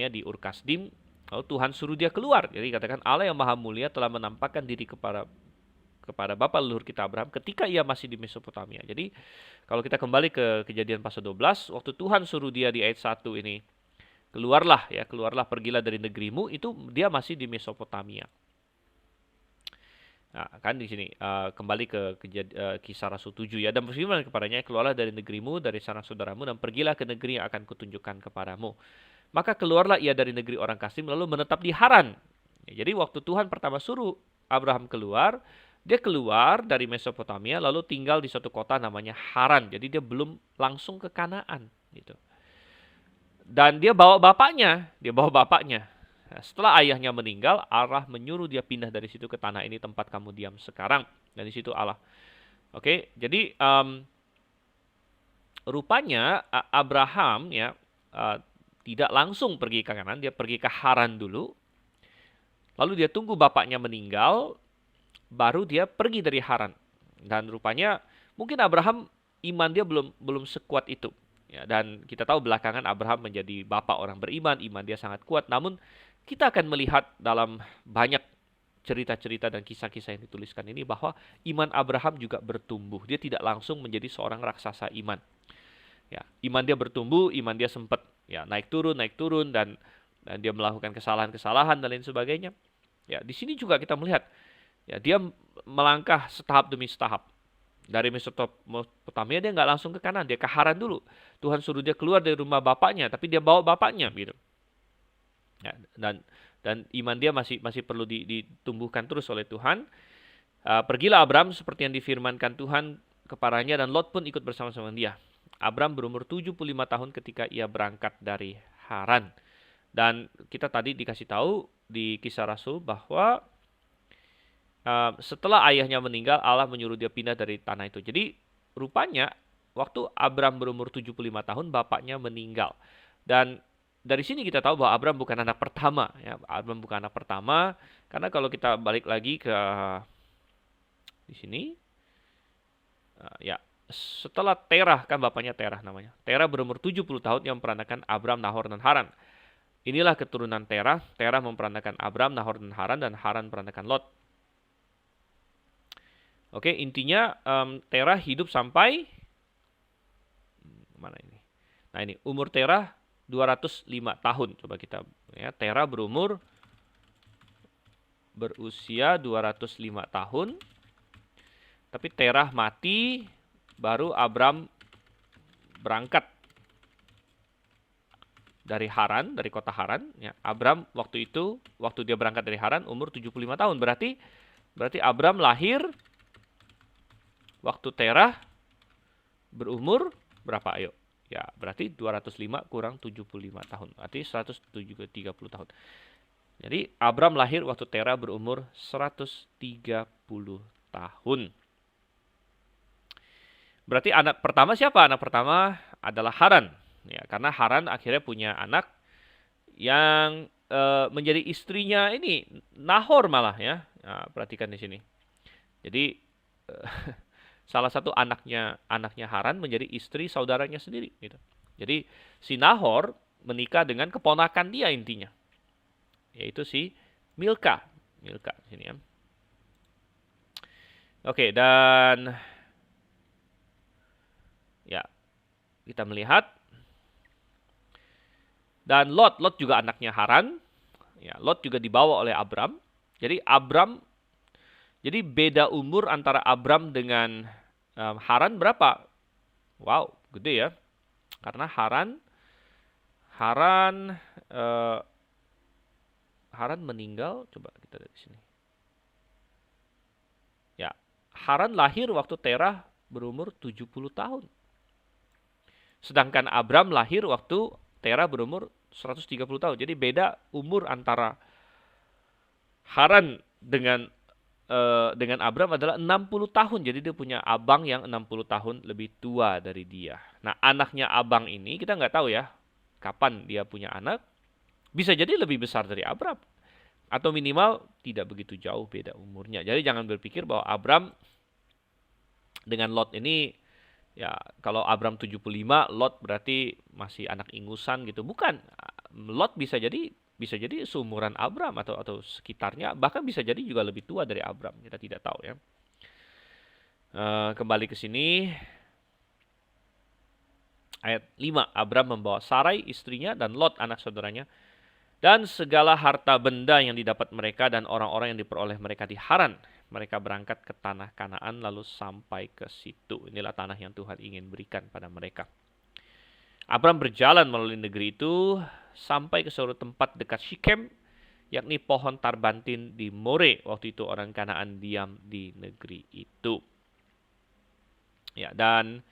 di Ur Kasdim. Lalu Tuhan suruh dia keluar. Jadi katakan Allah yang maha mulia telah menampakkan diri kepada bapak leluhur kita Abraham ketika ia masih di Mesopotamia. Jadi kalau kita kembali ke Kejadian pasal 12, waktu Tuhan suruh dia di ayat 1 ini, keluarlah, pergilah dari negerimu, itu dia masih di Mesopotamia. Nah, kan di sini kembali ke Kisah Rasul 7 ya, dan berfirman kepadanya, keluarlah dari negerimu, dari sanak saudaramu, dan pergilah ke negeri yang akan kutunjukkan kepadamu. Maka keluarlah ia dari negeri orang Kasdim lalu menetap di Haran. Ya, jadi waktu Tuhan pertama suruh Abraham keluar, dia keluar dari Mesopotamia lalu tinggal di suatu kota namanya Haran. Jadi dia belum langsung ke Kanaan gitu. Dan dia bawa bapaknya. Nah, setelah ayahnya meninggal, Allah menyuruh dia pindah dari situ ke tanah ini tempat kamu diam sekarang. Dan di situ Allah. Oke, jadi rupanya Abraham ya tidak langsung pergi ke Kanaan, dia pergi ke Haran dulu. Lalu dia tunggu bapaknya meninggal, baru dia pergi dari Haran. Dan rupanya mungkin Abraham iman dia belum sekuat itu. Ya, dan kita tahu belakangan Abraham menjadi bapak orang beriman, iman dia sangat kuat. Namun kita akan melihat dalam banyak cerita-cerita dan kisah-kisah yang dituliskan ini bahwa iman Abraham juga bertumbuh. Dia tidak langsung menjadi seorang raksasa iman. Ya, iman dia bertumbuh, iman dia sempat ya naik turun dan dia melakukan kesalahan-kesalahan dan lain sebagainya. Ya, di sini juga kita melihat ya dia melangkah setahap demi setahap. Dari Mesopotamia dia nggak langsung ke kanan, dia ke Haran dulu. Tuhan suruh dia keluar dari rumah bapaknya, tapi dia bawa bapaknya gitu. Ya, dan iman dia masih perlu ditumbuhkan terus oleh Tuhan. Pergilah Abram seperti yang difirmankan Tuhan kepadanya, dan Lot pun ikut bersama-sama dia. Abram berumur 75 tahun ketika ia berangkat dari Haran. Dan kita tadi dikasih tahu di Kisah Rasul bahwa setelah ayahnya meninggal, Allah menyuruh dia pindah dari tanah itu. Jadi rupanya waktu Abram berumur 75 tahun, bapaknya meninggal. Dan dari sini kita tahu bahwa Abram bukan anak pertama. Ya, Abram bukan anak pertama, karena kalau kita balik lagi ke di sini, ya setelah Terah, kan bapaknya Terah namanya. Terah berumur 70 tahun yang memperandakan Abram, Nahor, dan Haran. Inilah keturunan Terah. Terah memperandakan Abram, Nahor, dan Haran, dan Haran memperandakan Lot. Oke, intinya Terah hidup sampai mana ini? Nah, ini umur Terah 205 tahun. Coba kita ya, Terah berusia 205 tahun. Tapi Terah mati, baru Abram berangkat dari Haran, dari kota Haran. Ya, Abram waktu dia berangkat dari Haran umur 75 tahun. Berarti Abram lahir waktu Terah berumur berapa? Ayo. Ya, berarti 205 kurang 75 tahun. Berarti 130 tahun. Jadi Abram lahir waktu Terah berumur 130 tahun. Berarti anak pertama siapa? Anak pertama adalah Haran. Ya, karena Haran akhirnya punya anak yang menjadi istrinya ini Nahor malah ya. Nah, perhatikan di sini. Jadi salah satu anaknya Haran menjadi istri saudaranya sendiri gitu. Jadi si Nahor menikah dengan keponakan dia intinya. Yaitu si Milka. Milka sini ya. Oke, dan ya kita melihat dan Lot juga anaknya Haran. Ya, Lot juga dibawa oleh Abram. Jadi beda umur antara Abram dengan Haran berapa? Wow, gede ya. Karena Haran meninggal. Coba kita lihat di sini. Ya, Haran lahir waktu Terah berumur 70 tahun. Sedangkan Abram lahir waktu Terah berumur 130 tahun. Jadi beda umur antara Haran dengan Abram adalah 60 tahun. Jadi dia punya abang yang 60 tahun lebih tua dari dia. Nah, anaknya abang ini kita nggak tahu ya kapan dia punya anak. Bisa jadi lebih besar dari Abram. Atau minimal tidak begitu jauh beda umurnya. Jadi jangan berpikir bahwa Abram dengan Lot ini, ya kalau Abram 75, Lot berarti masih anak ingusan gitu. Bukan. Lot bisa jadi seumuran Abram atau sekitarnya, bahkan bisa jadi juga lebih tua dari Abram. Kita tidak tahu ya. Kembali ke sini. Ayat 5. Abram membawa Sarai istrinya dan Lot anak saudaranya dan segala harta benda yang didapat mereka dan orang-orang yang diperoleh mereka di Haran. Mereka berangkat ke tanah Kanaan lalu sampai ke situ. Inilah tanah yang Tuhan ingin berikan pada mereka. Abram berjalan melalui negeri itu sampai ke suatu tempat dekat Shikem, yakni pohon tarbantin di More. Waktu itu orang Kanaan diam di negeri itu. Ya, dan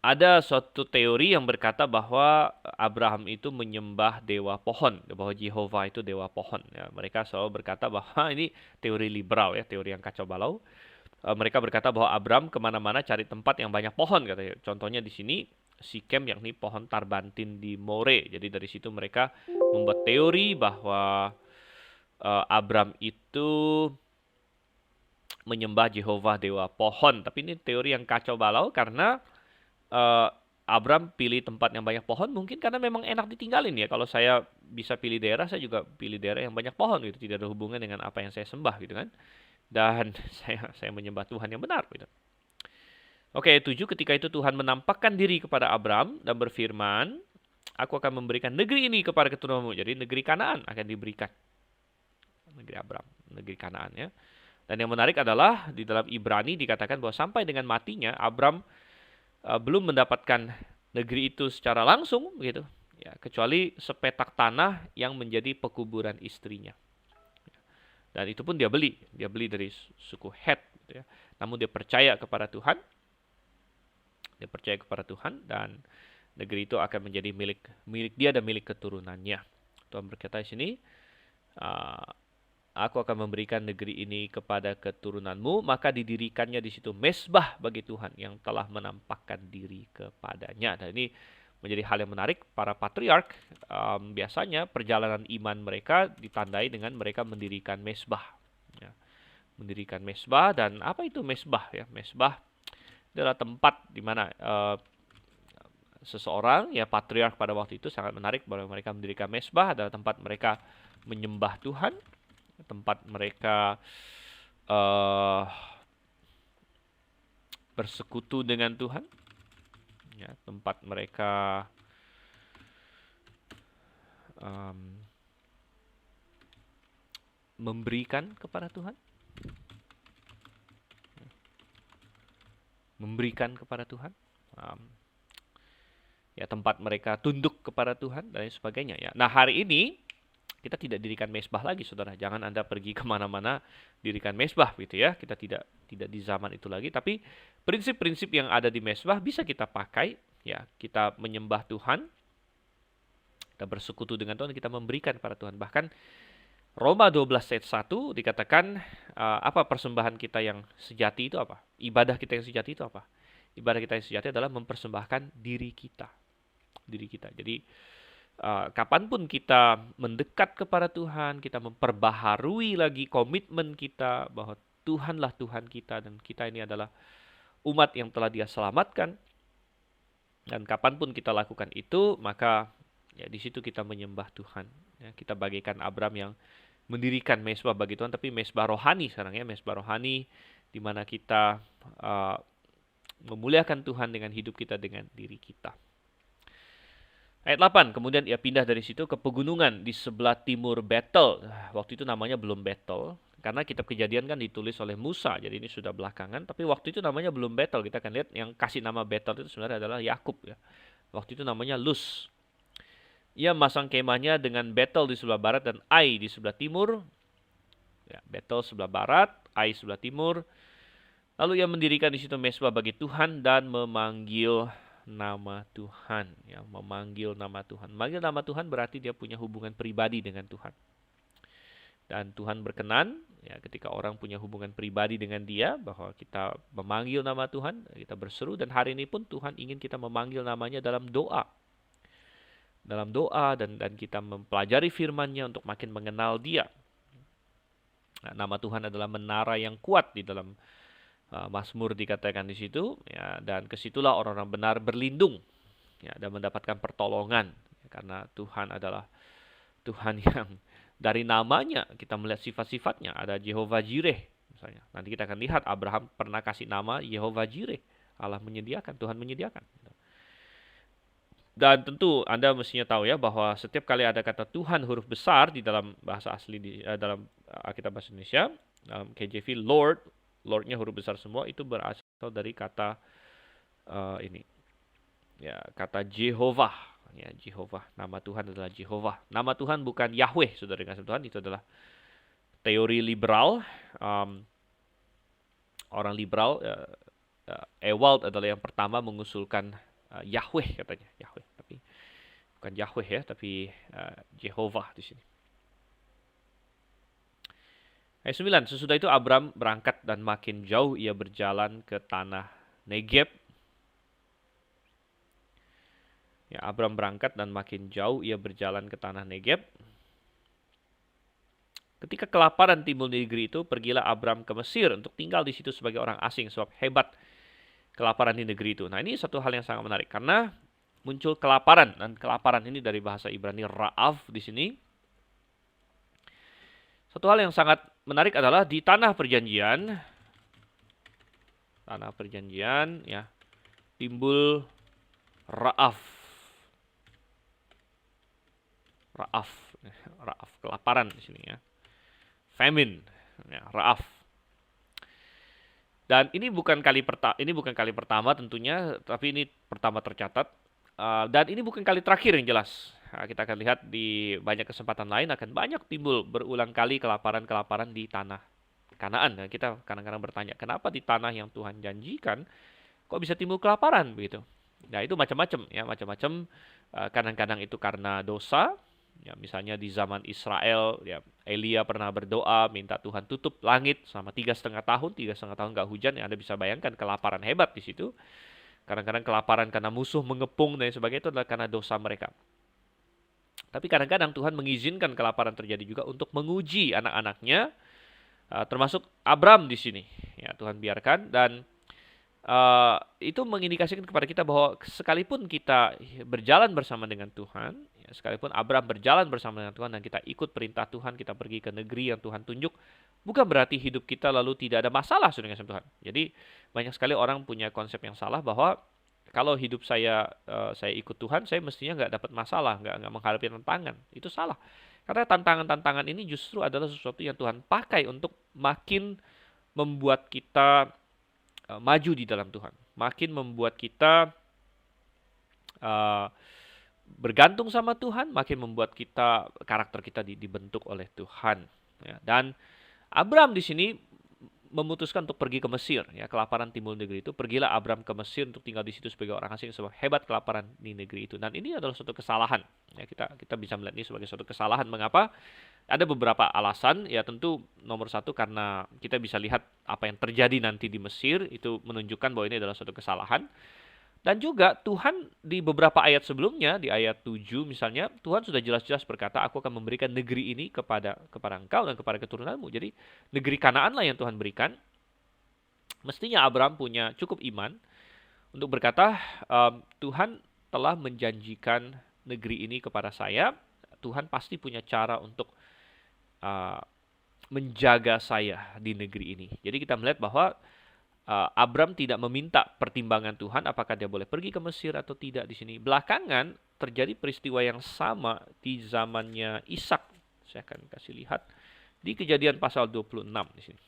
ada suatu teori yang berkata bahwa Abraham itu menyembah dewa pohon, bahwa Jehovah itu dewa pohon. Ya, mereka selalu berkata bahwa ini teori liberal ya, teori yang kacau balau. Mereka berkata bahwa Abram kemana-mana cari tempat yang banyak pohon, katanya. Contohnya di sini Sikem, yakni pohon tarbantin di More. Jadi dari situ mereka membuat teori bahwa Abram itu menyembah Jehovah dewa pohon. Tapi ini teori yang kacau balau karena Abram pilih tempat yang banyak pohon mungkin karena memang enak ditinggalin ya. Kalau saya bisa pilih daerah, saya juga pilih daerah yang banyak pohon gitu. Tidak ada hubungan dengan apa yang saya sembah gitu kan. Dan saya menyembah Tuhan yang benar gitu. Oke, 7. Ketika itu Tuhan menampakkan diri kepada Abram dan berfirman, aku akan memberikan negeri ini kepada keturunanmu. Jadi negeri Kanaan akan diberikan. Negeri Abram, negeri Kanaan ya. Dan yang menarik adalah di dalam Ibrani dikatakan bahwa sampai dengan matinya Abram belum mendapatkan negeri itu secara langsung gitu. Ya, kecuali sepetak tanah yang menjadi pekuburan istrinya. Dan itu pun dia beli dari suku Het gitu ya. Namun dia percaya kepada Tuhan. Dan negeri itu akan menjadi milik dia dan milik keturunannya. Tuhan berkata di sini, aku akan memberikan negeri ini kepada keturunanmu, maka didirikannya di situ mezbah bagi Tuhan yang telah menampakkan diri kepadanya. Dan ini menjadi hal yang menarik. Para patriark biasanya perjalanan iman mereka ditandai dengan mereka mendirikan mezbah. Ya. Mendirikan mezbah. Dan apa itu mezbah? Ya, mezbah adalah tempat di mana seseorang, ya patriark pada waktu itu sangat menarik bahwa mereka mendirikan mesbah, adalah tempat mereka menyembah Tuhan, tempat mereka bersekutu dengan Tuhan, ya, tempat mereka memberikan kepada Tuhan, ya tempat mereka tunduk kepada Tuhan dan lain sebagainya. Ya. Nah hari ini kita tidak dirikan mesbah lagi, saudara. Jangan Anda pergi kemana-mana dirikan mesbah, gitu ya. Kita tidak di zaman itu lagi. Tapi prinsip-prinsip yang ada di mesbah bisa kita pakai. Ya, kita menyembah Tuhan, kita bersekutu dengan Tuhan, kita memberikan pada Tuhan. Bahkan Roma 12 ayat 1 dikatakan apa persembahan kita yang sejati itu apa? Ibadah kita yang sejati itu apa? Ibadah kita yang sejati adalah mempersembahkan diri kita. Jadi kapanpun kita mendekat kepada Tuhan, kita memperbaharui lagi komitmen kita bahwa Tuhanlah Tuhan kita dan kita ini adalah umat yang telah Dia selamatkan. Dan kapanpun kita lakukan itu, maka ya di situ kita menyembah Tuhan. Ya, kita bagaikan Abram yang mendirikan mesbah bagi Tuhan, tapi mesbah rohani sekarang, ya, mesbah rohani di mana kita memuliakan Tuhan dengan hidup kita, dengan diri kita. Ayat 8, kemudian ia pindah dari situ ke pegunungan di sebelah timur Betel. Waktu itu namanya belum Betel, karena kitab Kejadian kan ditulis oleh Musa, jadi ini sudah belakangan. Tapi waktu itu namanya belum Betel. Kita akan lihat yang kasih nama Betel itu sebenarnya adalah Yakub. Ya. Waktu itu namanya Luz. Ia masang kemahnya dengan Betel di sebelah barat dan Ai di sebelah timur. Ya, Betel sebelah barat, Ai sebelah timur. Lalu ia mendirikan di situ mesbah bagi Tuhan dan memanggil nama Tuhan, ya, memanggil nama Tuhan. Memanggil nama Tuhan berarti dia punya hubungan pribadi dengan Tuhan. Dan Tuhan berkenan, ya, ketika orang punya hubungan pribadi dengan Dia, bahwa kita memanggil nama Tuhan, kita berseru, dan hari ini pun Tuhan ingin kita memanggil namanya dalam doa. Dalam doa dan kita mempelajari firman-Nya untuk makin mengenal Dia. Nah, nama Tuhan adalah menara yang kuat di dalam Mazmur dikatakan di situ, ya, dan kesitulah orang-orang benar berlindung, ya, dan mendapatkan pertolongan, ya, karena Tuhan adalah Tuhan yang dari namanya kita melihat sifat-sifatnya. Ada Jehovah Jireh misalnya. Nanti kita akan lihat Abraham pernah kasih nama Jehovah Jireh, Allah menyediakan, Tuhan menyediakan. Dan tentu Anda mestinya tahu, ya, bahwa setiap kali ada kata Tuhan huruf besar di dalam bahasa asli dalam Alkitab bahasa Indonesia, dalam KJV Lord-nya huruf besar semua, itu berasal dari kata ini, ya, kata Jehovah, ya, Jehovah. Nama Tuhan adalah Jehovah. Nama Tuhan bukan Yahweh, saudara kasih Tuhan. Itu adalah teori liberal. Orang liberal, Ewald adalah yang pertama mengusulkan Yahweh, katanya Yahweh, tapi bukan Yahweh, ya, tapi Jehovah di sini. Ayat 9, sesudah itu Abram berangkat dan makin jauh ia berjalan ke tanah Negeb. Ya, Abram berangkat dan makin jauh ia berjalan ke tanah Negeb. Ketika kelaparan timbul di negeri itu, pergilah Abram ke Mesir untuk tinggal di situ sebagai orang asing, sebab hebat kelaparan di negeri itu. Nah, ini satu hal yang sangat menarik karena muncul kelaparan, dan kelaparan ini dari bahasa Ibrani Ra'av di sini. Satu hal yang sangat menarik adalah di tanah perjanjian, ya, timbul Ra'af, kelaparan di sini, ya, famine, ya, Ra'af. Dan ini bukan kali pertama tentunya, tapi ini pertama tercatat, dan ini bukan kali terakhir yang jelas. Nah, kita akan lihat di banyak kesempatan lain akan banyak timbul berulang kali kelaparan di tanah Kanaan. Nah, kita kadang-kadang bertanya, kenapa di tanah yang Tuhan janjikan kok bisa timbul kelaparan begitu? Nah, itu macam-macam, ya, macam-macam. Kadang-kadang itu karena dosa. Ya, misalnya di zaman Israel, ya, Elia pernah berdoa minta Tuhan tutup langit selama 3,5 tahun nggak hujan. Ya, Anda bisa bayangkan kelaparan hebat di situ. Kadang-kadang kelaparan karena musuh mengepung dan sebagainya, itu adalah karena dosa mereka. Tapi kadang-kadang Tuhan mengizinkan kelaparan terjadi juga untuk menguji anak-anaknya, termasuk Abram di sini. Ya, Tuhan biarkan, dan itu mengindikasikan kepada kita bahwa sekalipun kita berjalan bersama dengan Tuhan, ya, sekalipun Abraham berjalan bersama dengan Tuhan dan kita ikut perintah Tuhan, kita pergi ke negeri yang Tuhan tunjuk, bukan berarti hidup kita lalu tidak ada masalah dengan Tuhan. Jadi banyak sekali orang punya konsep yang salah bahwa kalau hidup saya ikut Tuhan, saya mestinya nggak dapat masalah, nggak menghadapi tantangan. Itu salah. Karena tantangan-tantangan ini justru adalah sesuatu yang Tuhan pakai untuk makin membuat kita maju di dalam Tuhan, makin membuat kita uh, bergantung sama Tuhan, makin membuat kita karakter kita dibentuk oleh Tuhan. Ya. Dan Abraham di sini memutuskan untuk pergi ke Mesir. Ya, kelaparan timbul negeri itu. Pergilah Abraham ke Mesir untuk tinggal di situ sebagai orang asing sebab hebat kelaparan di negeri itu. Dan ini adalah suatu kesalahan. Ya, kita bisa melihat ini sebagai suatu kesalahan. Mengapa? Ada beberapa alasan. Ya, tentu nomor satu karena kita bisa lihat apa yang terjadi nanti di Mesir itu menunjukkan bahwa ini adalah suatu kesalahan. Dan juga Tuhan di beberapa ayat sebelumnya, di ayat 7 misalnya, Tuhan sudah jelas-jelas berkata, aku akan memberikan negeri ini kepada engkau dan kepada keturunanmu. Jadi negeri Kanaan lah yang Tuhan berikan. Mestinya Abraham punya cukup iman untuk berkata, Tuhan telah menjanjikan negeri ini kepada saya. Tuhan pasti punya cara untuk menjaga saya di negeri ini. Jadi kita melihat bahwa Abram tidak meminta pertimbangan Tuhan apakah dia boleh pergi ke Mesir atau tidak di sini. Belakangan terjadi peristiwa yang sama di zamannya Ishak. Saya akan kasih lihat di Kejadian pasal 26 di sini.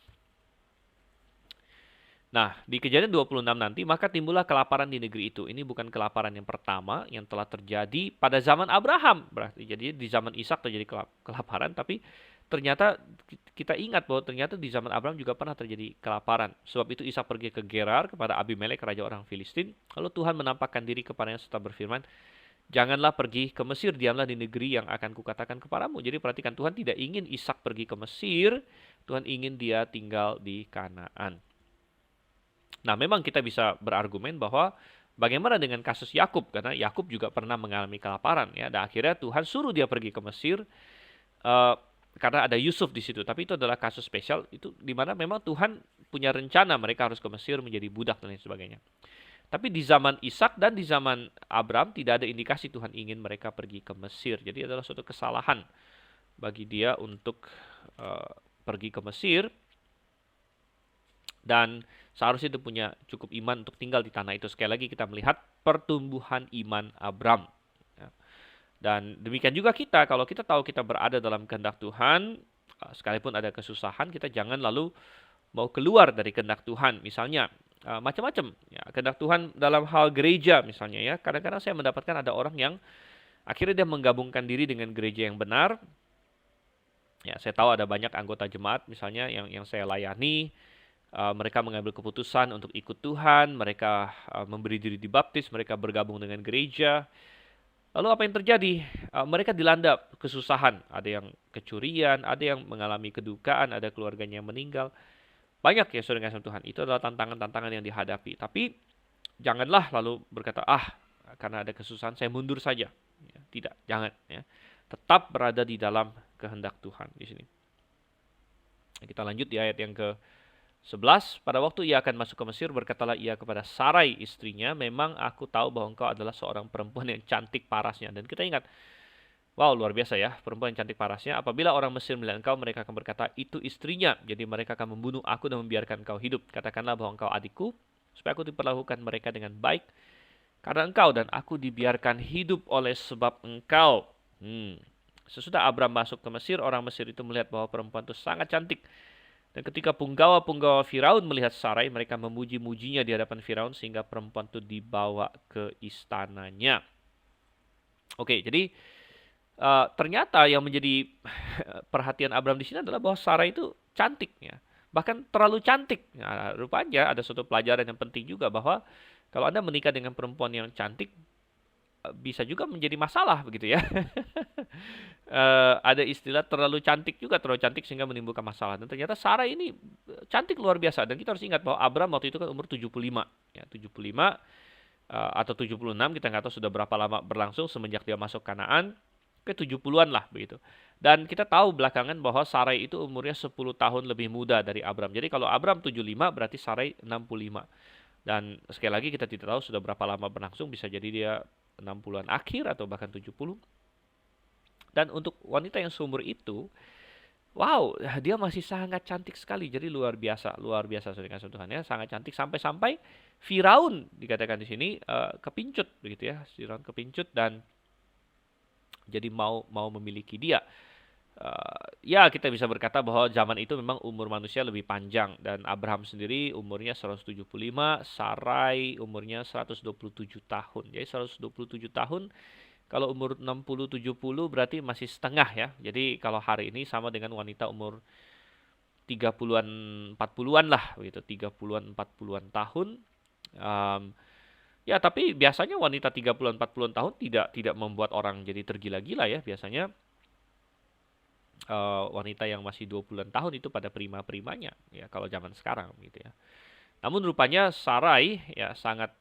Nah, di Kejadian 26 nanti maka timbullah kelaparan di negeri itu. Ini bukan kelaparan yang pertama yang telah terjadi pada zaman Abraham. Berarti jadi di zaman Ishak terjadi kelaparan, tapi ternyata kita ingat bahwa ternyata di zaman Abraham juga pernah terjadi kelaparan. Sebab itu Ishak pergi ke Gerar kepada Abimelek raja orang Filistin. Lalu Tuhan menampakkan diri kepadanya serta berfirman, janganlah pergi ke Mesir, diamlah di negeri yang akan kukatakan kepadamu. Jadi perhatikan, Tuhan tidak ingin Ishak pergi ke Mesir, Tuhan ingin dia tinggal di Kanaan. Nah, memang kita bisa berargumen bahwa bagaimana dengan kasus Yakub, karena Yakub juga pernah mengalami kelaparan ya. Dan akhirnya Tuhan suruh dia pergi ke Mesir. Karena ada Yusuf di situ, tapi itu adalah kasus spesial itu di mana memang Tuhan punya rencana mereka harus ke Mesir menjadi budak dan lain sebagainya. Tapi di zaman Ishak dan di zaman Abraham tidak ada indikasi Tuhan ingin mereka pergi ke Mesir. Jadi adalah suatu kesalahan bagi dia untuk pergi ke Mesir dan seharusnya itu punya cukup iman untuk tinggal di tanah itu. Sekali lagi kita melihat pertumbuhan iman Abraham. Dan demikian juga kita, kalau kita tahu kita berada dalam kehendak Tuhan, sekalipun ada kesusahan, kita jangan lalu mau keluar dari kehendak Tuhan. Misalnya, macam-macam. Ya, kehendak Tuhan dalam hal gereja misalnya ya. Kadang-kadang saya mendapatkan ada orang yang akhirnya dia menggabungkan diri dengan gereja yang benar. Ya, saya tahu ada banyak anggota jemaat misalnya yang saya layani. Mereka mengambil keputusan untuk ikut Tuhan, mereka memberi diri dibaptis, mereka bergabung dengan gereja. Lalu apa yang terjadi? Mereka dilanda kesusahan. Ada yang kecurian, ada yang mengalami kedukaan, ada keluarganya yang meninggal. Banyak ya saudara kasih Tuhan. Itu adalah tantangan-tantangan yang dihadapi. Tapi janganlah lalu berkata, karena ada kesusahan saya mundur saja. Ya, tidak, jangan. Ya. Tetap berada di dalam kehendak Tuhan di sini. Kita lanjut di ayat yang ke-11. Pada waktu ia akan masuk ke Mesir, berkatalah ia kepada Sarai istrinya, memang aku tahu bahwa engkau adalah seorang perempuan yang cantik parasnya. Dan kita ingat, wow luar biasa ya, perempuan yang cantik parasnya. Apabila orang Mesir melihat engkau, mereka akan berkata, itu istrinya. Jadi mereka akan membunuh aku dan membiarkan engkau hidup. Katakanlah bahwa engkau adikku, supaya aku diperlakukan mereka dengan baik. Karena engkau dan aku dibiarkan hidup oleh sebab engkau. Sesudah Abram masuk ke Mesir, orang Mesir itu melihat bahwa perempuan itu sangat cantik. Dan ketika punggawa-punggawa Firaun melihat Sarai, mereka memuji-mujinya di hadapan Firaun sehingga perempuan itu dibawa ke istananya. Oke, jadi ternyata yang menjadi perhatian Abram di sini adalah bahwa Sarai itu cantik, ya. Bahkan terlalu cantik. Nah, rupanya ada suatu pelajaran yang penting juga bahwa kalau Anda menikah dengan perempuan yang cantik, bisa juga menjadi masalah begitu ya. Ada istilah terlalu cantik juga, terlalu cantik sehingga menimbulkan masalah. Dan ternyata Sarah ini cantik luar biasa. Dan kita harus ingat bahwa Abram waktu itu kan umur 75. Ya, 75 atau 76, kita nggak tahu sudah berapa lama berlangsung semenjak dia masuk Kanaan. Ke 70-an lah begitu. Dan kita tahu belakangan bahwa Sarai itu umurnya 10 tahun lebih muda dari Abram. Jadi kalau Abram 75 berarti Sarai 65. Dan sekali lagi kita tidak tahu sudah berapa lama berlangsung, bisa jadi dia 60-an akhir atau bahkan 70. Dan untuk wanita yang seumur itu, wow, dia masih sangat cantik sekali. Jadi luar biasa saudara kasih Tuhan ya, sangat cantik sampai-sampai Firaun dikatakan di sini kepincut begitu ya. Firaun kepincut dan jadi mau memiliki dia. Ya kita bisa berkata bahwa zaman itu memang umur manusia lebih panjang dan Abraham sendiri umurnya 175, Sarai umurnya 127 tahun. Jadi 127 tahun kalau umur 60-70 berarti masih setengah ya. Jadi kalau hari ini sama dengan wanita umur 30-an 40-an lah begitu, 30-an 40-an tahun. Um, Ya tapi biasanya wanita 30-an 40-an tahun tidak membuat orang jadi tergila-gila ya. Biasanya wanita yang masih 20-an tahun itu pada prima-primanya ya kalau zaman sekarang gitu ya. Namun rupanya Sarai ya sangat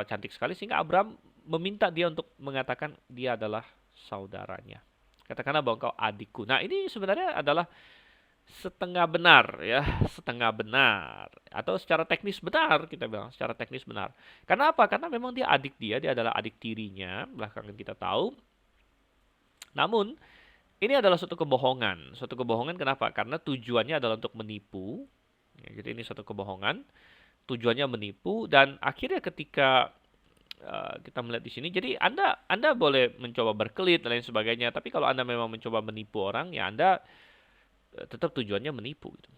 cantik sekali sehingga Abraham meminta dia untuk mengatakan dia adalah saudaranya. Katakanlah bahwa engkau adikku. Nah, ini sebenarnya adalah setengah benar ya, setengah benar atau secara teknis benar kita bilang, secara teknis benar. Karena apa? Karena memang dia adalah adik tirinya, belakangan kita tahu. Namun ini adalah suatu kebohongan. Suatu kebohongan kenapa? Karena tujuannya adalah untuk menipu. Ya, jadi ini suatu kebohongan. Tujuannya menipu dan akhirnya ketika kita melihat di sini, jadi Anda boleh mencoba berkelit dan lain sebagainya. Tapi kalau Anda memang mencoba menipu orang, ya Anda tetap tujuannya menipu. Gitu.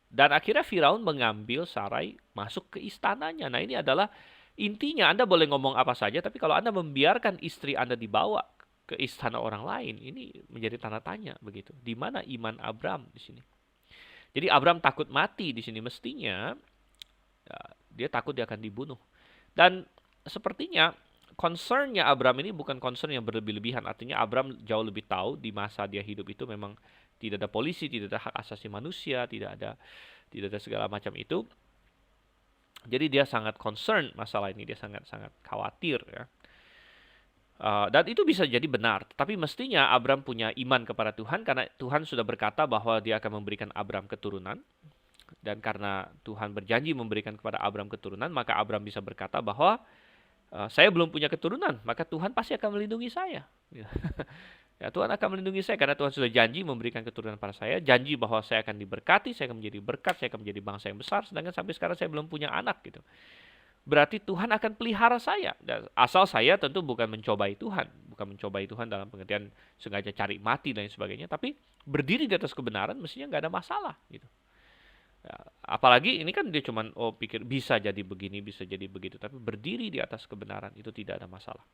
Dan akhirnya Firaun mengambil Sarai masuk ke istananya. Nah ini adalah intinya. Anda boleh ngomong apa saja, tapi kalau Anda membiarkan istri Anda dibawa ke istana orang lain, ini menjadi tanda tanya begitu. Di mana iman Abraham di sini? Jadi Abraham takut mati di sini mestinya. Ya, dia takut dia akan dibunuh. Dan sepertinya concernnya Abraham ini bukan concern yang berlebih-lebihan. Artinya Abraham jauh lebih tahu di masa dia hidup itu memang tidak ada polisi, tidak ada hak asasi manusia, tidak ada segala macam itu. Jadi dia sangat concern masalah ini, dia sangat khawatir ya. Dan itu bisa jadi benar, tapi mestinya Abraham punya iman kepada Tuhan karena Tuhan sudah berkata bahwa dia akan memberikan Abraham keturunan. Dan karena Tuhan berjanji memberikan kepada Abraham keturunan, maka Abraham bisa berkata bahwa saya belum punya keturunan, maka Tuhan pasti akan melindungi saya. Ya, Tuhan akan melindungi saya karena Tuhan sudah janji memberikan keturunan pada saya, janji bahwa saya akan diberkati, saya akan menjadi berkat, saya akan menjadi bangsa yang besar, sedangkan sampai sekarang saya belum punya anak gitu. Berarti Tuhan akan pelihara saya. Dan asal saya tentu bukan mencobai Tuhan, dalam pengertian sengaja cari mati dan sebagainya, tapi berdiri di atas kebenaran mestinya nggak ada masalah gitu. Ya, apalagi ini kan dia cuman pikir bisa jadi begini, bisa jadi begitu, tapi berdiri di atas kebenaran itu tidak ada masalah.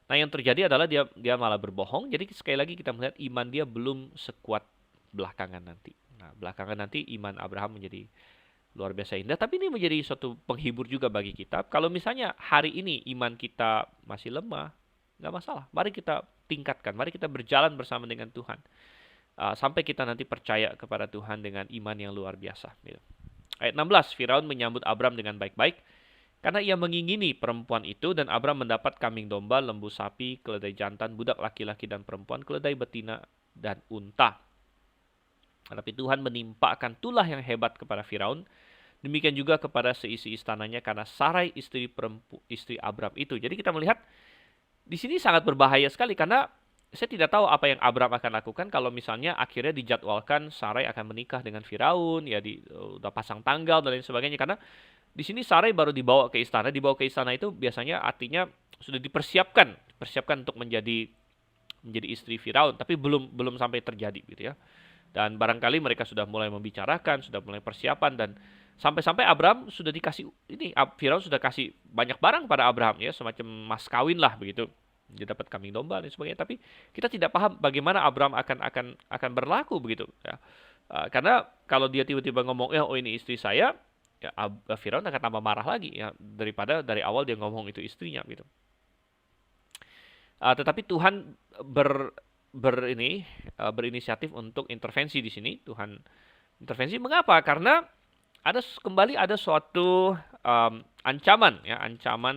Nah, yang terjadi adalah dia malah berbohong. Jadi sekali lagi kita melihat iman dia belum sekuat belakangan nanti. Nah, belakangan nanti iman Abraham menjadi luar biasa indah. Tapi ini menjadi suatu penghibur juga bagi kita. Kalau misalnya hari ini iman kita masih lemah, nggak masalah. Mari kita tingkatkan. Mari kita berjalan bersama dengan Tuhan. Sampai kita nanti percaya kepada Tuhan dengan iman yang luar biasa. Gitu. Ayat 16, Firaun menyambut Abraham dengan baik-baik. Karena ia mengingini perempuan itu dan Abraham mendapat kambing domba, lembu sapi, keledai jantan, budak laki-laki dan perempuan, keledai betina dan unta. Tetapi Tuhan menimpakan tulah yang hebat kepada Firaun. Demikian juga kepada seisi istananya karena Sarai istri Abraham itu. Jadi kita melihat di sini sangat berbahaya sekali karena saya tidak tahu apa yang Abraham akan lakukan kalau misalnya akhirnya dijadwalkan Sarai akan menikah dengan Firaun, ya udah pasang tanggal dan lain sebagainya. Karena di sini Sarai baru dibawa ke istana. Dibawa ke istana itu biasanya artinya sudah dipersiapkan untuk menjadi istri Firaun, tapi belum sampai terjadi gitu ya. Dan barangkali mereka sudah mulai membicarakan, sudah mulai persiapan dan sampai-sampai Abraham sudah dikasih ini, Firaun sudah kasih banyak barang pada Abraham ya, semacam mas kawin lah begitu. Dia dapat kambing domba dan sebagainya, tapi kita tidak paham bagaimana Abraham akan berlaku begitu ya. Karena kalau dia tiba-tiba ngomong, oh ini istri saya, ya, Firaun akan tambah marah lagi ya daripada dari awal dia ngomong itu istrinya gitu. Tetapi Tuhan berinisiatif untuk intervensi di sini. Tuhan intervensi mengapa? Karena kembali ada suatu ancaman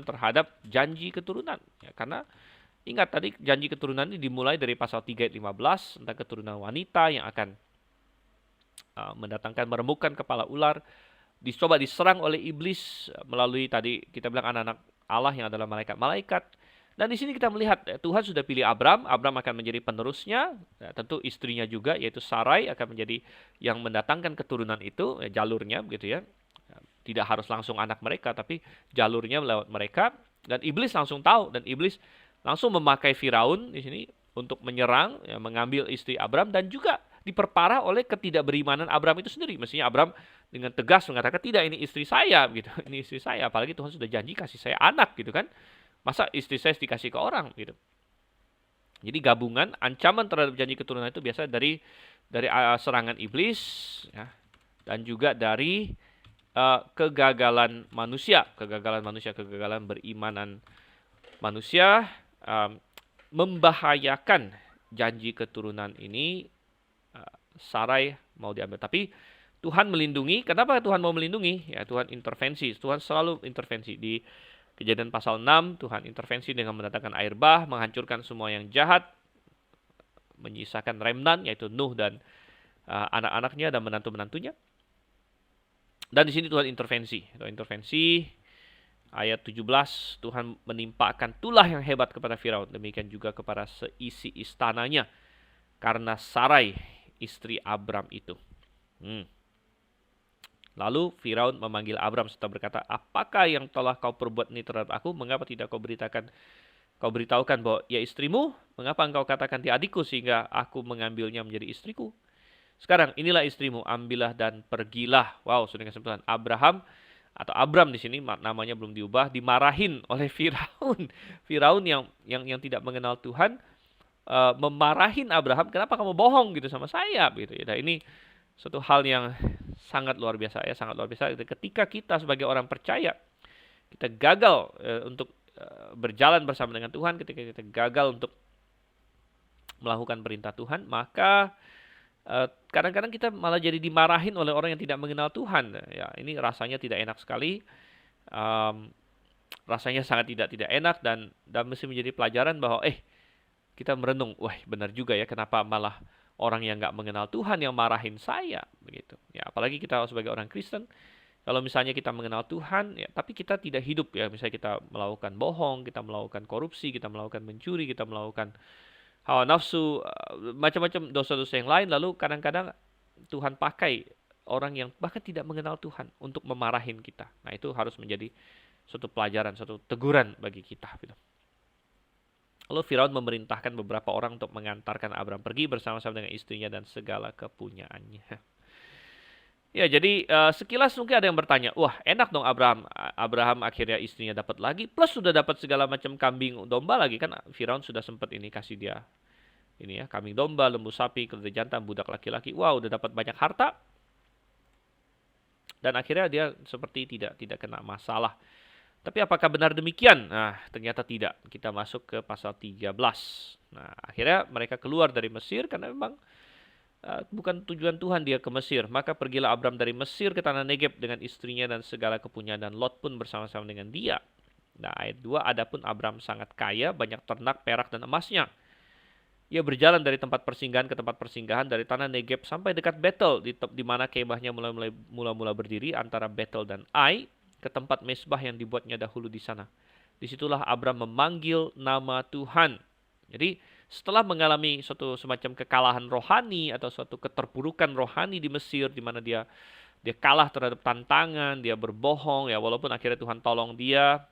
terhadap janji keturunan. Ya, karena ingat tadi janji keturunan ini dimulai dari pasal 3 ayat 15 tentang keturunan wanita yang akan mendatangkan meremukkan kepala ular, dicoba diserang oleh iblis melalui tadi kita bilang anak-anak Allah yang adalah malaikat-malaikat. Dan di sini kita melihat Tuhan sudah pilih Abram, Abram akan menjadi penerusnya, tentu istrinya juga yaitu Sarai akan menjadi yang mendatangkan keturunan itu, jalurnya begitu ya. Tidak harus langsung anak mereka, tapi jalurnya lewat mereka. Dan iblis langsung tahu, dan iblis langsung memakai Firaun di sini untuk menyerang, ya, mengambil istri Abram, dan juga diperparah oleh ketidakberimanan Abram itu sendiri. Mestinya Abram dengan tegas mengatakan, tidak, ini istri saya, gitu. Ini istri saya, apalagi Tuhan sudah janji kasih saya anak, gitu kan. Masa istri saya dikasih ke orang, gitu. Jadi gabungan ancaman terhadap janji keturunan itu biasa dari serangan iblis, ya, dan juga dari kegagalan manusia, kegagalan berimanan manusia, membahayakan janji keturunan ini. Sarai mau diambil, tapi Tuhan melindungi. Kenapa Tuhan mau melindungi? Ya, Tuhan intervensi. Tuhan selalu intervensi. Di Kejadian pasal 6, Tuhan intervensi dengan mendatangkan air bah, menghancurkan semua yang jahat, menyisakan remnant, yaitu Nuh dan anak-anaknya dan menantu-menantunya. Dan di sini Tuhan intervensi. Ayat 17, Tuhan menimpakan tulah yang hebat kepada Firaun, demikian juga kepada seisi istananya, karena Sarai, istri Abram itu. Lalu Firaun memanggil Abram serta berkata, apakah yang telah kau perbuat ini terhadap aku? Mengapa tidak kau beritahukan bahwa ia istrimu? Mengapa engkau katakan dia adikku sehingga aku mengambilnya menjadi istriku? Sekarang inilah istrimu, ambillah dan pergilah. Wow, sudah kesimpulan. Abraham atau Abram di sini namanya belum diubah, dimarahin oleh Firaun. Firaun yang tidak mengenal Tuhan memarahin Abraham, kenapa kamu bohong gitu sama saya gitu ya. Nah, ini suatu hal yang sangat luar biasa ya, sangat luar biasa. Ketika kita sebagai orang percaya kita gagal untuk berjalan bersama dengan Tuhan, ketika kita gagal untuk melakukan perintah Tuhan, maka kadang-kadang kita malah jadi dimarahin oleh orang yang tidak mengenal Tuhan. Ya, ini rasanya tidak enak sekali. Rasanya sangat tidak enak dan mesti menjadi pelajaran bahwa kita merenung, wah benar juga ya, kenapa malah orang yang nggak mengenal Tuhan yang marahin saya begitu. Ya, apalagi kita sebagai orang Kristen, kalau misalnya kita mengenal Tuhan, ya, tapi kita tidak hidup ya, misalnya kita melakukan bohong, kita melakukan korupsi, kita melakukan mencuri, kita melakukan hawa nafsu, macam-macam dosa-dosa yang lain, lalu kadang-kadang Tuhan pakai orang yang bahkan tidak mengenal Tuhan untuk memarahin kita. Nah, itu harus menjadi suatu pelajaran, suatu teguran bagi kita gitu. Lalu Firaun memerintahkan beberapa orang untuk mengantarkan Abram pergi bersama-sama dengan istrinya dan segala kepunyaannya. Ya, jadi sekilas mungkin ada yang bertanya, wah enak dong Abraham akhirnya istrinya dapat lagi, plus sudah dapat segala macam kambing domba lagi, kan Firaun sudah sempat ini kasih dia ini ya, kambing domba, lembu sapi, keledai jantan, budak laki-laki. Wow, udah dapat banyak harta. Dan akhirnya dia seperti tidak kena masalah. Tapi apakah benar demikian? Nah, ternyata tidak. Kita masuk ke pasal 13. Nah, akhirnya mereka keluar dari Mesir karena memang bukan tujuan Tuhan dia ke Mesir. Maka pergilah Abram dari Mesir ke tanah Negeb dengan istrinya dan segala kepunyaan, dan Lot pun bersama-sama dengan dia. Nah, ayat 2, adapun Abram sangat kaya, banyak ternak, perak, dan emasnya. Ia berjalan dari tempat persinggahan ke tempat persinggahan, dari tanah Negeb sampai dekat Betel, di mana kemahnya mula-mula berdiri antara Betel dan Ai, ke tempat mesbah yang dibuatnya dahulu di sana. Disitulah Abram memanggil nama Tuhan. Jadi setelah mengalami suatu semacam kekalahan rohani atau suatu keterpurukan rohani di Mesir, di mana dia kalah terhadap tantangan, dia berbohong ya, walaupun akhirnya Tuhan tolong dia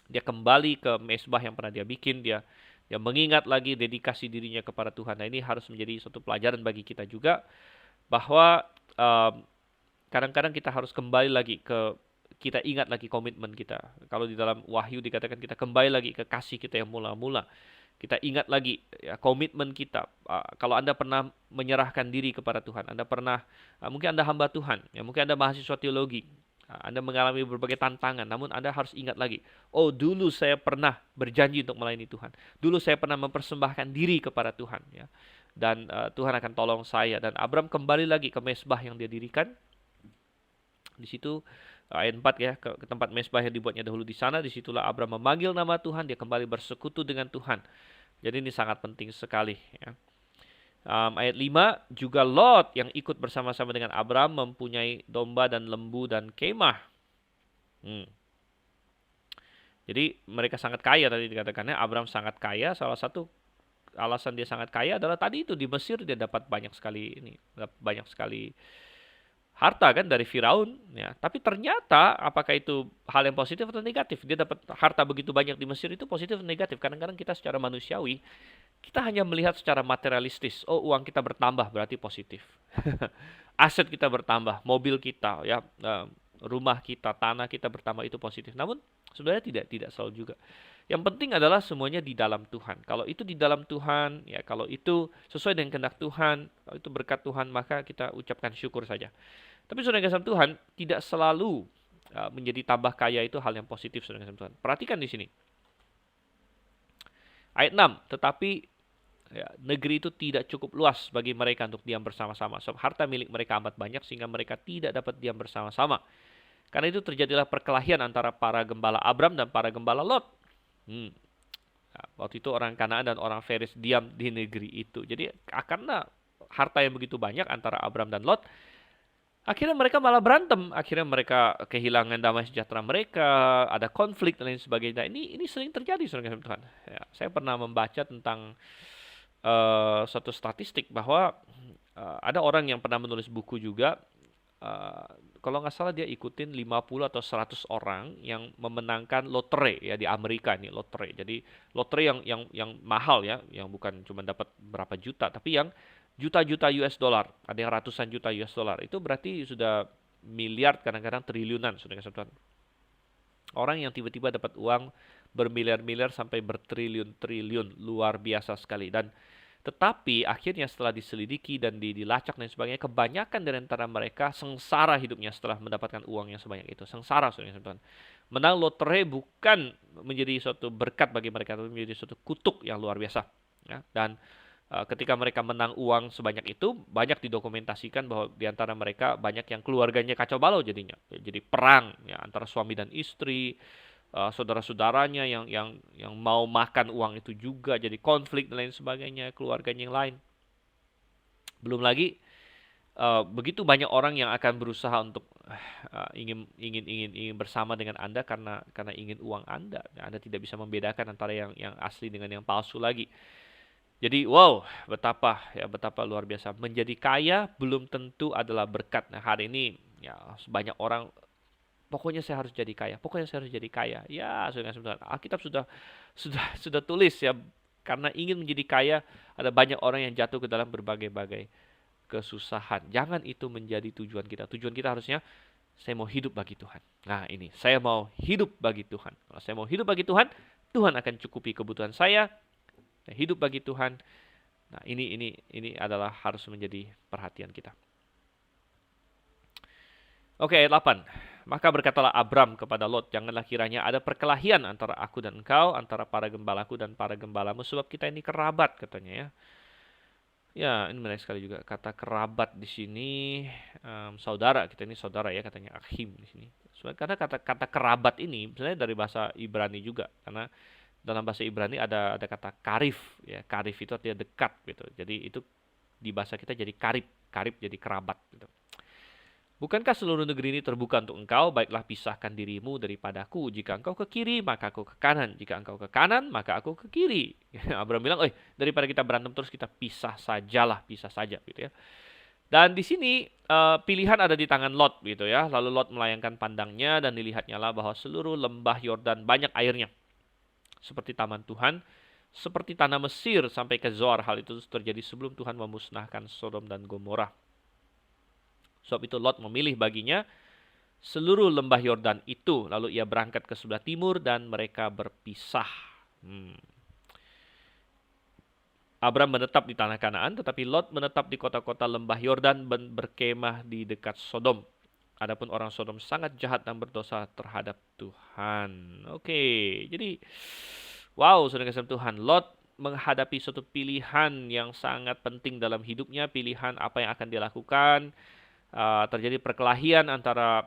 kembali ke mesbah yang pernah dia bikin, dia mengingat lagi dedikasi dirinya kepada Tuhan. Nah, ini harus menjadi suatu pelajaran bagi kita juga bahwa kadang-kadang kita harus kembali lagi kita ingat lagi komitmen kita. Kalau di dalam Wahyu dikatakan kita kembali lagi ke kasih kita yang mula-mula. Kita ingat lagi ya, komitmen kita. Kalau Anda pernah menyerahkan diri kepada Tuhan, Anda pernah, mungkin Anda hamba Tuhan, ya, mungkin Anda mahasiswa teologi, Anda mengalami berbagai tantangan, namun Anda harus ingat lagi, oh dulu saya pernah berjanji untuk melayani Tuhan. Dulu saya pernah mempersembahkan diri kepada Tuhan. Ya. Dan Tuhan akan tolong saya. Dan Abram kembali lagi ke mesbah yang dia dirikan. Di situ ayat 4 ya, ke tempat mesbah yang dibuatnya dahulu di sana. Disitulah Abram memanggil nama Tuhan, dia kembali bersekutu dengan Tuhan. Jadi ini sangat penting sekali ya. Ayat 5, juga Lot yang ikut bersama-sama dengan Abram mempunyai domba dan lembu dan kemah. Hmm. Jadi mereka sangat kaya tadi dikatakannya, Abram sangat kaya. Salah satu alasan dia sangat kaya adalah tadi itu di Mesir dia dapat banyak sekali banyak sekali harta kan dari Firaun ya. Tapi ternyata apakah itu hal yang positif atau negatif? Dia dapat harta begitu banyak di Mesir itu positif atau negatif? Kadang-kadang kita secara manusiawi kita hanya melihat secara materialistis. Oh, uang kita bertambah berarti positif. Aset kita bertambah, mobil kita ya, rumah kita, tanah kita bertambah itu positif. Namun sebenarnya tidak selalu juga. Yang penting adalah semuanya di dalam Tuhan. Kalau itu di dalam Tuhan, ya kalau itu sesuai dengan kehendak Tuhan, kalau itu berkat Tuhan, maka kita ucapkan syukur saja. Tapi saudara kasih Tuhan, tidak selalu menjadi tambah kaya itu hal yang positif saudara kasih Tuhan. Perhatikan di sini. Ayat 6, tetapi ya, negeri itu tidak cukup luas bagi mereka untuk diam bersama-sama. Sebab harta milik mereka amat banyak sehingga mereka tidak dapat diam bersama-sama. Karena itu terjadilah perkelahian antara para gembala Abram dan para gembala Lot. Nah, waktu itu orang Kanaan dan orang Feris diam di negeri itu. Jadi karena harta yang begitu banyak antara Abram dan Lot, akhirnya mereka malah berantem. Akhirnya mereka kehilangan damai sejahtera mereka, ada konflik dan lain sebagainya. Ini sering terjadi, saudara Tuhan. Ya, saya pernah membaca tentang suatu statistik bahwa ada orang yang pernah menulis buku juga. Kalau nggak salah dia ikutin 50 atau 100 orang yang memenangkan lotre ya di Amerika nih lotre. Jadi lotre yang mahal ya, yang bukan cuma dapat berapa juta, tapi yang juta-juta US dollar, ada yang ratusan juta US dollar. Itu berarti sudah miliar, kadang-kadang triliunan sudah kesatuan. Orang yang tiba-tiba dapat uang bermiliar-miliar sampai bertriliun-triliun, luar biasa sekali. Dan tetapi akhirnya setelah diselidiki dan dilacak dan sebagainya, kebanyakan dari antara mereka sengsara hidupnya setelah mendapatkan uang yang sebanyak itu. Sengsara, saudara-saudara. Menang lotre bukan menjadi suatu berkat bagi mereka, tapi menjadi suatu kutuk yang luar biasa. Ya, dan ketika mereka menang uang sebanyak itu, banyak didokumentasikan bahwa di antara mereka banyak yang keluarganya kacau balau jadinya. Jadi perang ya, antara suami dan istri, saudara-saudaranya yang mau makan uang itu juga jadi konflik dan lain sebagainya, keluarganya yang lain. Belum lagi begitu banyak orang yang akan berusaha untuk ingin bersama dengan Anda karena ingin uang Anda. Anda tidak bisa membedakan antara yang asli dengan yang palsu lagi. Jadi wow, betapa luar biasa. Menjadi kaya belum tentu adalah berkat. Nah, hari ini ya banyak orang pokoknya saya harus jadi kaya. Pokoknya saya harus jadi kaya. Ya, saudara-saudara, Alkitab sudah tulis ya, karena ingin menjadi kaya ada banyak orang yang jatuh ke dalam berbagai-bagai kesusahan. Jangan itu menjadi tujuan kita. Tujuan kita harusnya saya mau hidup bagi Tuhan. Nah, ini saya mau hidup bagi Tuhan. Kalau saya mau hidup bagi Tuhan, Tuhan akan cukupi kebutuhan saya. Hidup bagi Tuhan. Nah, ini adalah harus menjadi perhatian kita. Oke, ayat 8. Maka berkatalah Abram kepada Lot, janganlah kiranya ada perkelahian antara aku dan engkau, antara para gembalaku dan para gembalamu, sebab kita ini kerabat, katanya ya. Ya, ini menarik sekali juga kata kerabat di sini, saudara, kita ini saudara ya, katanya akhim di sini. Karena kata kerabat ini sebenarnya dari bahasa Ibrani juga, karena dalam bahasa Ibrani ada kata karif ya, karif itu artinya dekat gitu. Jadi itu di bahasa kita jadi karib jadi kerabat gitu. Bukankah seluruh negeri ini terbuka untuk engkau? Baiklah pisahkan dirimu daripadaku. Jika engkau ke kiri, maka aku ke kanan. Jika engkau ke kanan, maka aku ke kiri. Abraham bilang, daripada kita berantem terus, kita pisah saja gitu ya. Dan di sini pilihan ada di tangan Lot gitu ya. Lalu Lot melayangkan pandangnya dan dilihatnya lah bahwa seluruh lembah Yordan banyak airnya. Seperti taman Tuhan, seperti tanah Mesir sampai ke Zoar. Hal itu terjadi sebelum Tuhan memusnahkan Sodom dan Gomora. Sebab itu Lot memilih baginya seluruh lembah Yordan itu. Lalu ia berangkat ke sebelah timur dan mereka berpisah. Abram menetap di tanah Kanaan, tetapi Lot menetap di kota-kota lembah Yordan dan berkemah di dekat Sodom. Adapun orang Sodom sangat jahat dan berdosa terhadap Tuhan. Oke, jadi wow, saudara kasih Tuhan, Lot menghadapi suatu pilihan yang sangat penting dalam hidupnya, pilihan apa yang akan dia lakukan. Terjadi perkelahian antara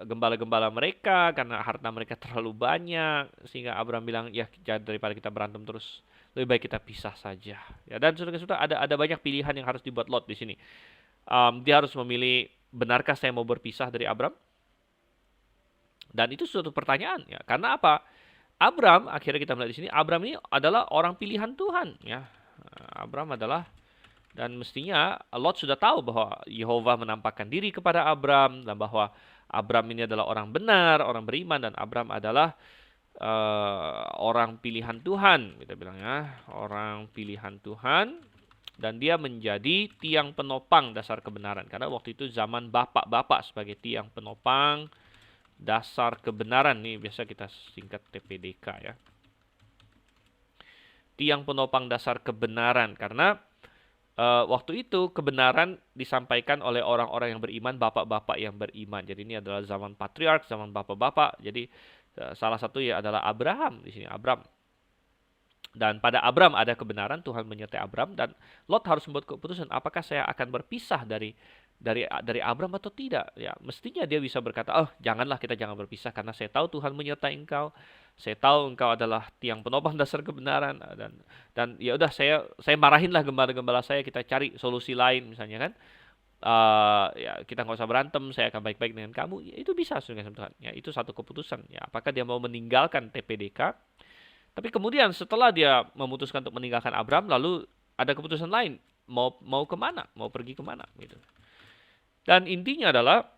gembala-gembala mereka karena harta mereka terlalu banyak, sehingga Abraham bilang, ya daripada kita berantem terus, lebih baik kita pisah saja. Ya, dan saudara-saudara ada banyak pilihan yang harus dibuat Lot di sini. Dia harus memilih, benarkah saya mau berpisah dari Abram? Dan itu suatu pertanyaan ya. Karena apa? Abram, akhirnya kita melihat di sini, Abram ini adalah orang pilihan Tuhan ya. Abram adalah, dan mestinya Lot sudah tahu bahwa Yehova menampakkan diri kepada Abram dan bahwa Abram ini adalah orang benar, orang beriman, dan Abram adalah orang pilihan Tuhan, kita bilang ya, orang pilihan Tuhan, dan dia menjadi tiang penopang dasar kebenaran. Karena waktu itu zaman bapak-bapak sebagai tiang penopang dasar kebenaran, nih biasa kita singkat TPDK ya. Tiang penopang dasar kebenaran, karena waktu itu kebenaran disampaikan oleh orang-orang yang beriman, bapak-bapak yang beriman. Jadi ini adalah zaman patriark, zaman bapak-bapak. Jadi salah satu ya adalah Abraham di sini, Abram. Dan pada Abram ada kebenaran, Tuhan menyertai Abram, dan Lot harus membuat keputusan, apakah saya akan berpisah dari Abram atau tidak. Ya, mestinya dia bisa berkata, oh janganlah, kita jangan berpisah, karena saya tahu Tuhan menyertai engkau, saya tahu engkau adalah tiang penopang dasar kebenaran, dan ya udah, saya marahinlah gembala-gembala saya, kita cari solusi lain misalnya kan. Ya kita nggak usah berantem, saya akan baik-baik dengan kamu. Ya, itu bisa dengan Tuhan. Ya, itu satu keputusan. Ya, apakah dia mau meninggalkan TPDK? Tapi kemudian setelah dia memutuskan untuk meninggalkan Abram, lalu ada keputusan lain, mau kemana, mau pergi kemana gitu. Dan intinya adalah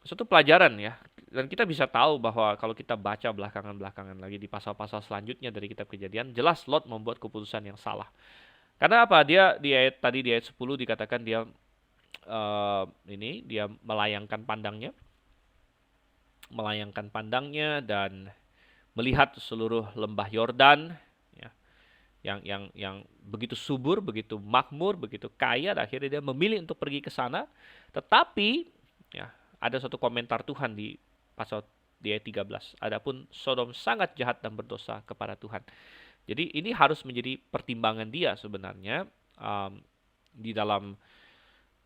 suatu pelajaran ya. Dan kita bisa tahu bahwa kalau kita baca belakangan-belakangan lagi di pasal-pasal selanjutnya dari kitab Kejadian, jelas Lot membuat keputusan yang salah. Karena apa? Dia di ayat 10 dikatakan dia dia melayangkan pandangnya dan melihat seluruh lembah Yordan ya, yang begitu subur, begitu makmur, begitu kaya, dan akhirnya dia memilih untuk pergi ke sana. Tetapi ya, ada satu komentar Tuhan di ayat 13. Adapun Sodom sangat jahat dan berdosa kepada Tuhan. Jadi ini harus menjadi pertimbangan dia sebenarnya di dalam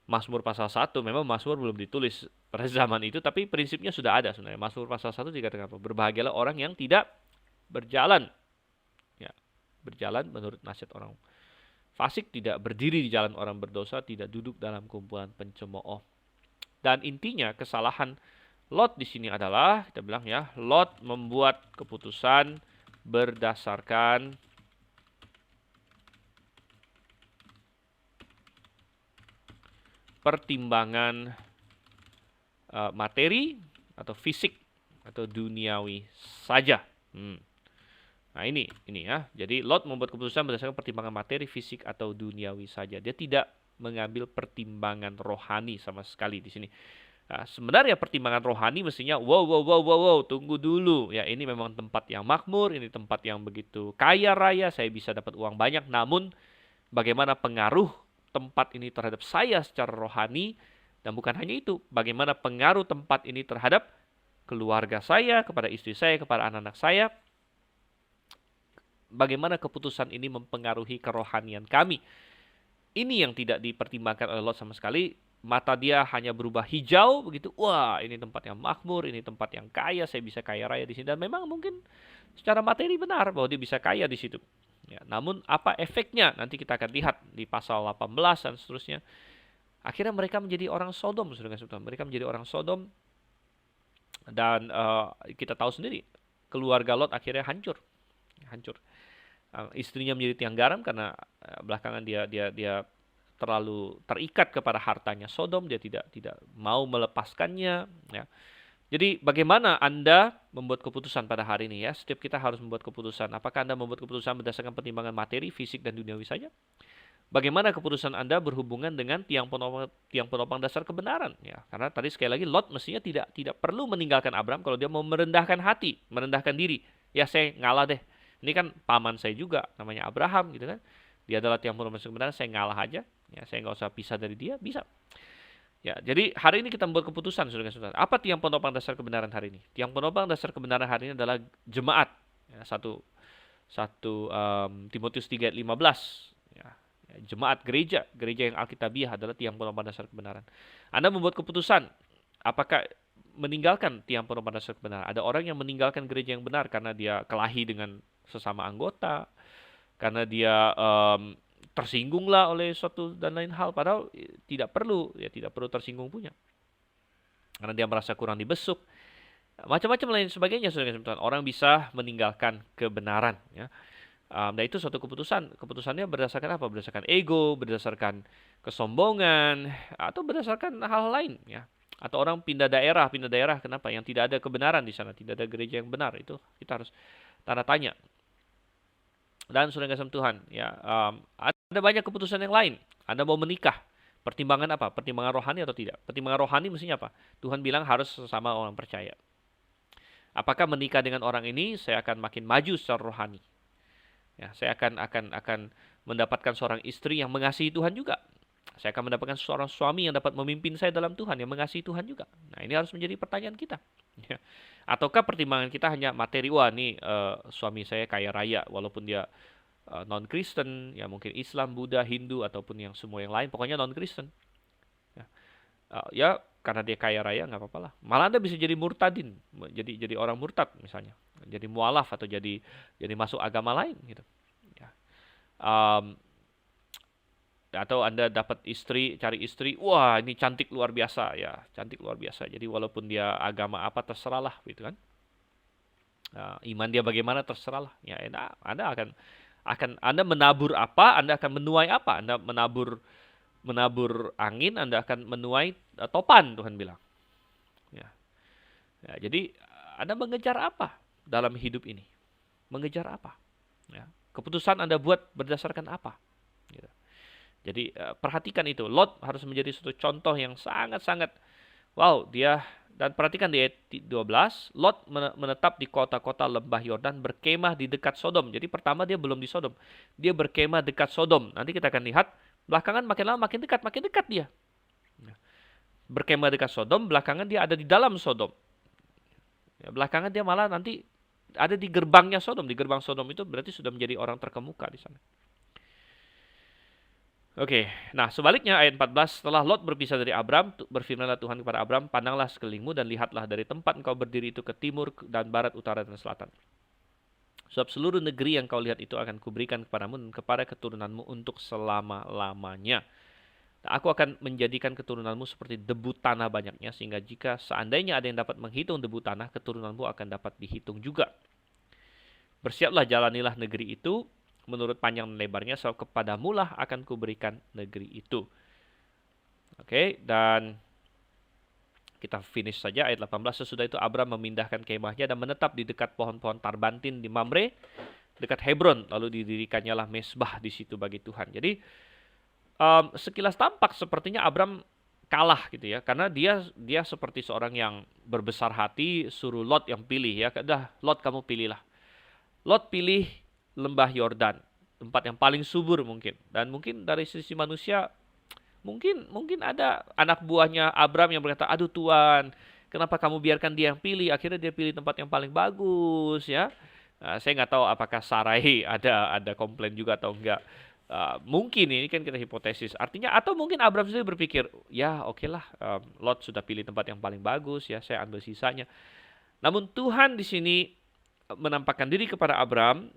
Mazmur pasal 1. Memang Mazmur belum ditulis pada zaman itu, tapi prinsipnya sudah ada sebenarnya. Mazmur pasal 1 dikatakan apa? Berbahagialah orang yang tidak berjalan menurut nasihat orang fasik, tidak berdiri di jalan orang berdosa, tidak duduk dalam kumpulan pencemooh. Dan intinya kesalahan Lot di sini adalah, kita bilang ya, Lot membuat keputusan berdasarkan pertimbangan materi atau fisik atau duniawi saja. Nah ini ya. Jadi Lot membuat keputusan berdasarkan pertimbangan materi, fisik atau duniawi saja. Dia tidak mengambil pertimbangan rohani sama sekali di sini. Nah, sebenarnya pertimbangan rohani mestinya wow, tunggu dulu. Ya, ini memang tempat yang makmur, ini tempat yang begitu kaya raya, saya bisa dapat uang banyak. Namun bagaimana pengaruh tempat ini terhadap saya secara rohani, dan bukan hanya itu, bagaimana pengaruh tempat ini terhadap keluarga saya, kepada istri saya, kepada anak-anak saya. Bagaimana keputusan ini mempengaruhi kerohanian kami. Ini yang tidak dipertimbangkan oleh Lot sama sekali. Mata dia hanya berubah hijau begitu. Wah, ini tempat yang makmur, ini tempat yang kaya, saya bisa kaya raya di sini. Dan memang mungkin secara materi benar bahwa dia bisa kaya di situ. Ya, namun apa efeknya? Nanti kita akan lihat di pasal 18 dan seterusnya. Akhirnya mereka menjadi orang Sodom, saudara-saudara. Mereka menjadi orang Sodom. Dan kita tahu sendiri, keluarga Lot akhirnya hancur. Istrinya menjadi tiang garam karena belakangan dia terlalu terikat kepada hartanya Sodom, dia tidak mau melepaskannya ya. Jadi bagaimana Anda membuat keputusan pada hari ini ya? Setiap kita harus membuat keputusan. Apakah Anda membuat keputusan berdasarkan pertimbangan materi, fisik, dan duniawi saja? Bagaimana keputusan Anda berhubungan dengan tiang penopang dasar kebenaran ya? Karena tadi sekali lagi Lot mestinya tidak perlu meninggalkan Abram kalau dia mau merendahkan hati, merendahkan diri. Ya, saya ngalah deh. Ini kan paman saya juga, namanya Abraham gitu kan. Dia adalah tiang penopang dasar kebenaran, saya ngalah aja. Ya, saya nggak usah pisah dari dia, bisa. Ya, jadi hari ini kita membuat keputusan, saudara-saudara. Apa tiang penopang dasar kebenaran hari ini? Tiang penopang dasar kebenaran hari ini adalah jemaat. Ya, Timotius 3 ayat 15. Ya, jemaat gereja yang alkitabiah adalah tiang penopang dasar kebenaran. Anda membuat keputusan, apakah meninggalkan tiang penopang dasar kebenaran? Ada orang yang meninggalkan gereja yang benar karena dia kelahi dengan sesama anggota, karena dia tersinggung lah oleh suatu dan lain hal, padahal tidak perlu, ya tidak perlu tersinggung punya. Karena dia merasa kurang dibesuk, macam-macam lain sebagainya. Saudara, orang bisa meninggalkan kebenaran, ya. Dan itu suatu keputusannya berdasarkan apa? Berdasarkan ego, berdasarkan kesombongan, atau berdasarkan hal lain, ya. Atau orang pindah daerah, kenapa? Yang tidak ada kebenaran di sana, tidak ada gereja yang benar, itu kita harus tanda tanya. Dan sudah kasih Tuhan, ya, ada banyak keputusan yang lain. Anda mau menikah, pertimbangan apa? Pertimbangan rohani atau tidak? Pertimbangan rohani mestinya apa? Tuhan bilang harus sesama orang percaya. Apakah menikah dengan orang ini saya akan makin maju secara rohani? Ya, saya akan mendapatkan seorang istri yang mengasihi Tuhan juga. Saya akan mendapatkan seorang suami yang dapat memimpin saya dalam Tuhan, yang mengasihi Tuhan juga. Nah, ini harus menjadi pertanyaan kita. Ya. Ataukah pertimbangan kita hanya materi, wah nih suami saya kaya raya, walaupun dia non-Kristen, ya mungkin Islam, Buddha, Hindu, ataupun yang semua yang lain, pokoknya non-Kristen. Ya, ya karena dia kaya raya nggak apa-apa lah. Malah Anda bisa jadi murtadin, jadi orang murtad misalnya, jadi mualaf atau jadi masuk agama lain gitu. Ya. Um, atau Anda dapat cari istri, wah ini cantik luar biasa ya, cantik luar biasa. Jadi walaupun dia agama apa terserahlah gitu kan. Iman dia bagaimana terserahlah. Ya, Anda akan Anda menabur apa, Anda akan menuai apa. Anda menabur angin, Anda akan menuai topan, Tuhan bilang. Ya. Ya, jadi Anda mengejar apa dalam hidup ini? Mengejar apa? Ya. Keputusan Anda buat berdasarkan apa? Gitu. Jadi perhatikan itu. Lot harus menjadi suatu contoh yang sangat-sangat wow, dan perhatikan di ayat 12, Lot menetap di kota-kota lembah Yordan, berkemah di dekat Sodom. Jadi pertama dia belum di Sodom. Dia berkemah dekat Sodom. Nanti kita akan lihat, belakangan makin lama makin dekat dia. Berkemah dekat Sodom, belakangan dia ada di dalam Sodom. Ya, belakangan dia malah nanti ada di gerbangnya Sodom. Di gerbang Sodom itu berarti sudah menjadi orang terkemuka di sana. Oke, nah sebaliknya ayat 14, setelah Lot berpisah dari Abram, berfirmanlah Tuhan kepada Abram, pandanglah sekelilingmu dan lihatlah dari tempat engkau berdiri itu ke timur dan barat, utara dan selatan. Sebab seluruh negeri yang kau lihat itu akan kuberikan kepadamu dan kepada keturunanmu untuk selama-lamanya. Nah, aku akan menjadikan keturunanmu seperti debu tanah banyaknya, sehingga jika seandainya ada yang dapat menghitung debu tanah, keturunanmu akan dapat dihitung juga. Bersiaplah, jalanilah negeri itu menurut panjang dan lebarnya, sebab kepadamu lah akan kuberikan negeri itu. Oke, dan kita finish saja ayat 18. Sesudah itu Abram memindahkan kemahnya dan menetap di dekat pohon-pohon tarbantin di Mamre, dekat Hebron. Lalu didirikannya lah mesbah di situ bagi Tuhan. Jadi sekilas tampak sepertinya Abram kalah gitu ya, karena dia seperti seorang yang berbesar hati, suruh Lot yang pilih ya. Dah, Lot kamu pilihlah. Lot pilih lembah Yordan, tempat yang paling subur mungkin. Dan mungkin dari sisi manusia, mungkin ada anak buahnya Abram yang berkata, aduh Tuhan, kenapa kamu biarkan dia yang pilih? Akhirnya dia pilih tempat yang paling bagus ya. Saya nggak tahu apakah Sarai ada komplain juga atau enggak. Mungkin ini kan kita hipotesis. Artinya atau mungkin Abram sendiri berpikir, ya oke lah, Lot sudah pilih tempat yang paling bagus ya, saya ambil sisanya. Namun Tuhan di sini menampakkan diri kepada Abram,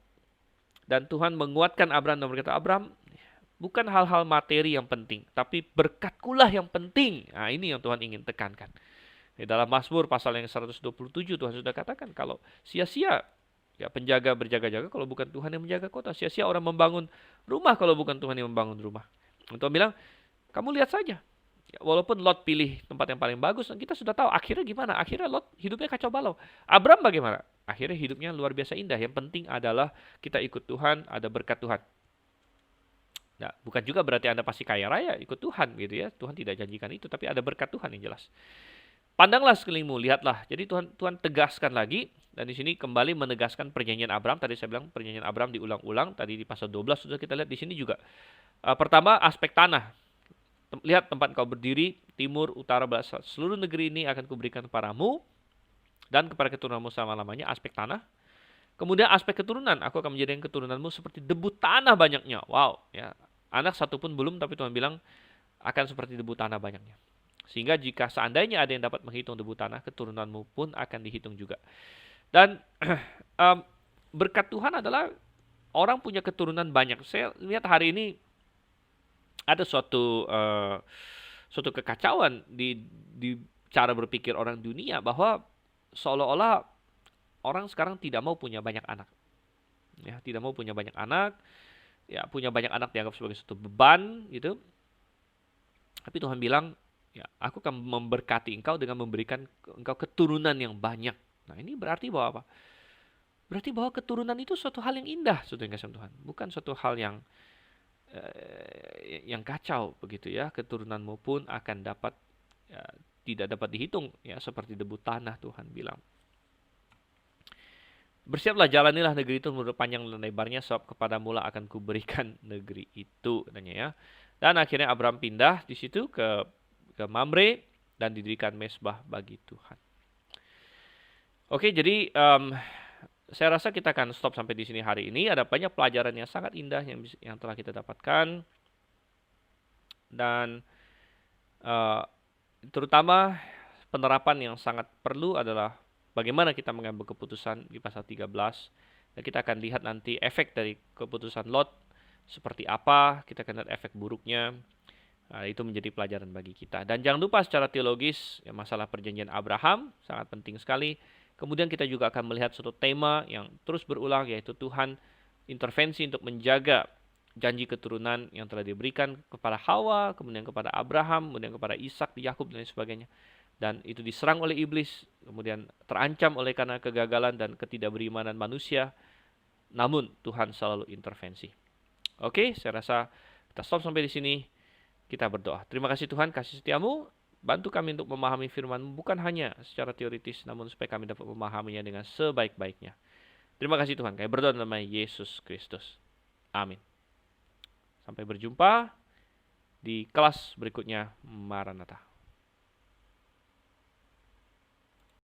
dan Tuhan menguatkan Abram dan berkata, Abram, bukan hal-hal materi yang penting, tapi berkatkulah yang penting. Nah, ini yang Tuhan ingin tekankan. Di dalam Mazmur pasal yang 127 Tuhan sudah katakan, kalau sia-sia ya penjaga berjaga-jaga kalau bukan Tuhan yang menjaga kota. Sia-sia orang membangun rumah kalau bukan Tuhan yang membangun rumah. Tuhan bilang, kamu lihat saja. Ya, walaupun Lot pilih tempat yang paling bagus, kita sudah tahu akhirnya gimana. Akhirnya Lot hidupnya kacau balau. Abram bagaimana? Akhirnya hidupnya luar biasa indah. Yang penting adalah kita ikut Tuhan, ada berkat Tuhan. Nah, bukan juga berarti Anda pasti kaya raya ikut Tuhan gitu ya. Tuhan tidak janjikan itu, tapi ada berkat Tuhan yang jelas. Pandanglah sekelilingmu, lihatlah. Jadi Tuhan tegaskan lagi, dan di sini kembali menegaskan perjanjian Abram. Tadi saya bilang perjanjian Abram diulang-ulang. Tadi di pasal 12 sudah kita lihat, di sini juga. Pertama, aspek tanah. Lihat tempat kau berdiri, timur, utara, barat, seluruh negeri ini akan kuberikan kepadamu dan kepada keturunanmu selama-lamanya, aspek tanah. Kemudian aspek keturunan, aku akan menjadikan keturunanmu seperti debu tanah banyaknya. Wow, ya. Anak satu pun belum, tapi Tuhan bilang akan seperti debu tanah banyaknya. Sehingga jika seandainya ada yang dapat menghitung debu tanah, keturunanmu pun akan dihitung juga. Dan berkat Tuhan adalah orang punya keturunan banyak. Saya lihat hari ini ada suatu kekacauan di cara berpikir orang dunia, bahwa seolah-olah orang sekarang tidak mau punya banyak anak. Ya, tidak mau punya banyak anak. Ya, punya banyak anak dianggap sebagai suatu beban gitu. Tapi Tuhan bilang, ya, aku akan memberkati engkau dengan memberikan engkau keturunan yang banyak. Nah, ini berarti bahwa apa? Berarti bahwa keturunan itu suatu hal yang indah, saudara yang kasih Tuhan. Bukan suatu hal yang kacau begitu ya. Keturunanmu pun akan dapat, ya, tidak dapat dihitung ya, seperti debu tanah, Tuhan bilang. Bersiaplah, jalanilah negeri itu menurut panjang dan lebarnya, sebab kepadamu lah akan kuberikan negeri itu, katanya ya. Dan akhirnya Abraham pindah di situ ke Mamre dan didirikan mesbah bagi Tuhan. Oke, jadi saya rasa kita akan stop sampai di sini hari ini. Ada banyak pelajaran yang sangat indah yang telah kita dapatkan, dan terutama penerapan yang sangat perlu adalah bagaimana kita mengambil keputusan di pasal 13. Dan kita akan lihat nanti efek dari keputusan Lot seperti apa. Kita akan lihat efek buruknya. Itu menjadi pelajaran bagi kita. Dan jangan lupa secara teologis, ya, masalah perjanjian Abraham sangat penting sekali. Kemudian kita juga akan melihat suatu tema yang terus berulang, yaitu Tuhan intervensi untuk menjaga janji keturunan yang telah diberikan kepada Hawa, kemudian kepada Abraham, kemudian kepada Ishak, Yakub, dan lain sebagainya. Dan itu diserang oleh iblis, kemudian terancam oleh karena kegagalan dan ketidakberimanan manusia. Namun Tuhan selalu intervensi. Oke, saya rasa kita stop sampai di sini. Kita berdoa. Terima kasih Tuhan, kasih setiamu. Bantu kami untuk memahami firman-Mu bukan hanya secara teoritis, namun supaya kami dapat memahaminya dengan sebaik-baiknya. Terima kasih Tuhan. Kami berdoa dalam nama Yesus Kristus. Amin. Sampai berjumpa di kelas berikutnya. Maranatha.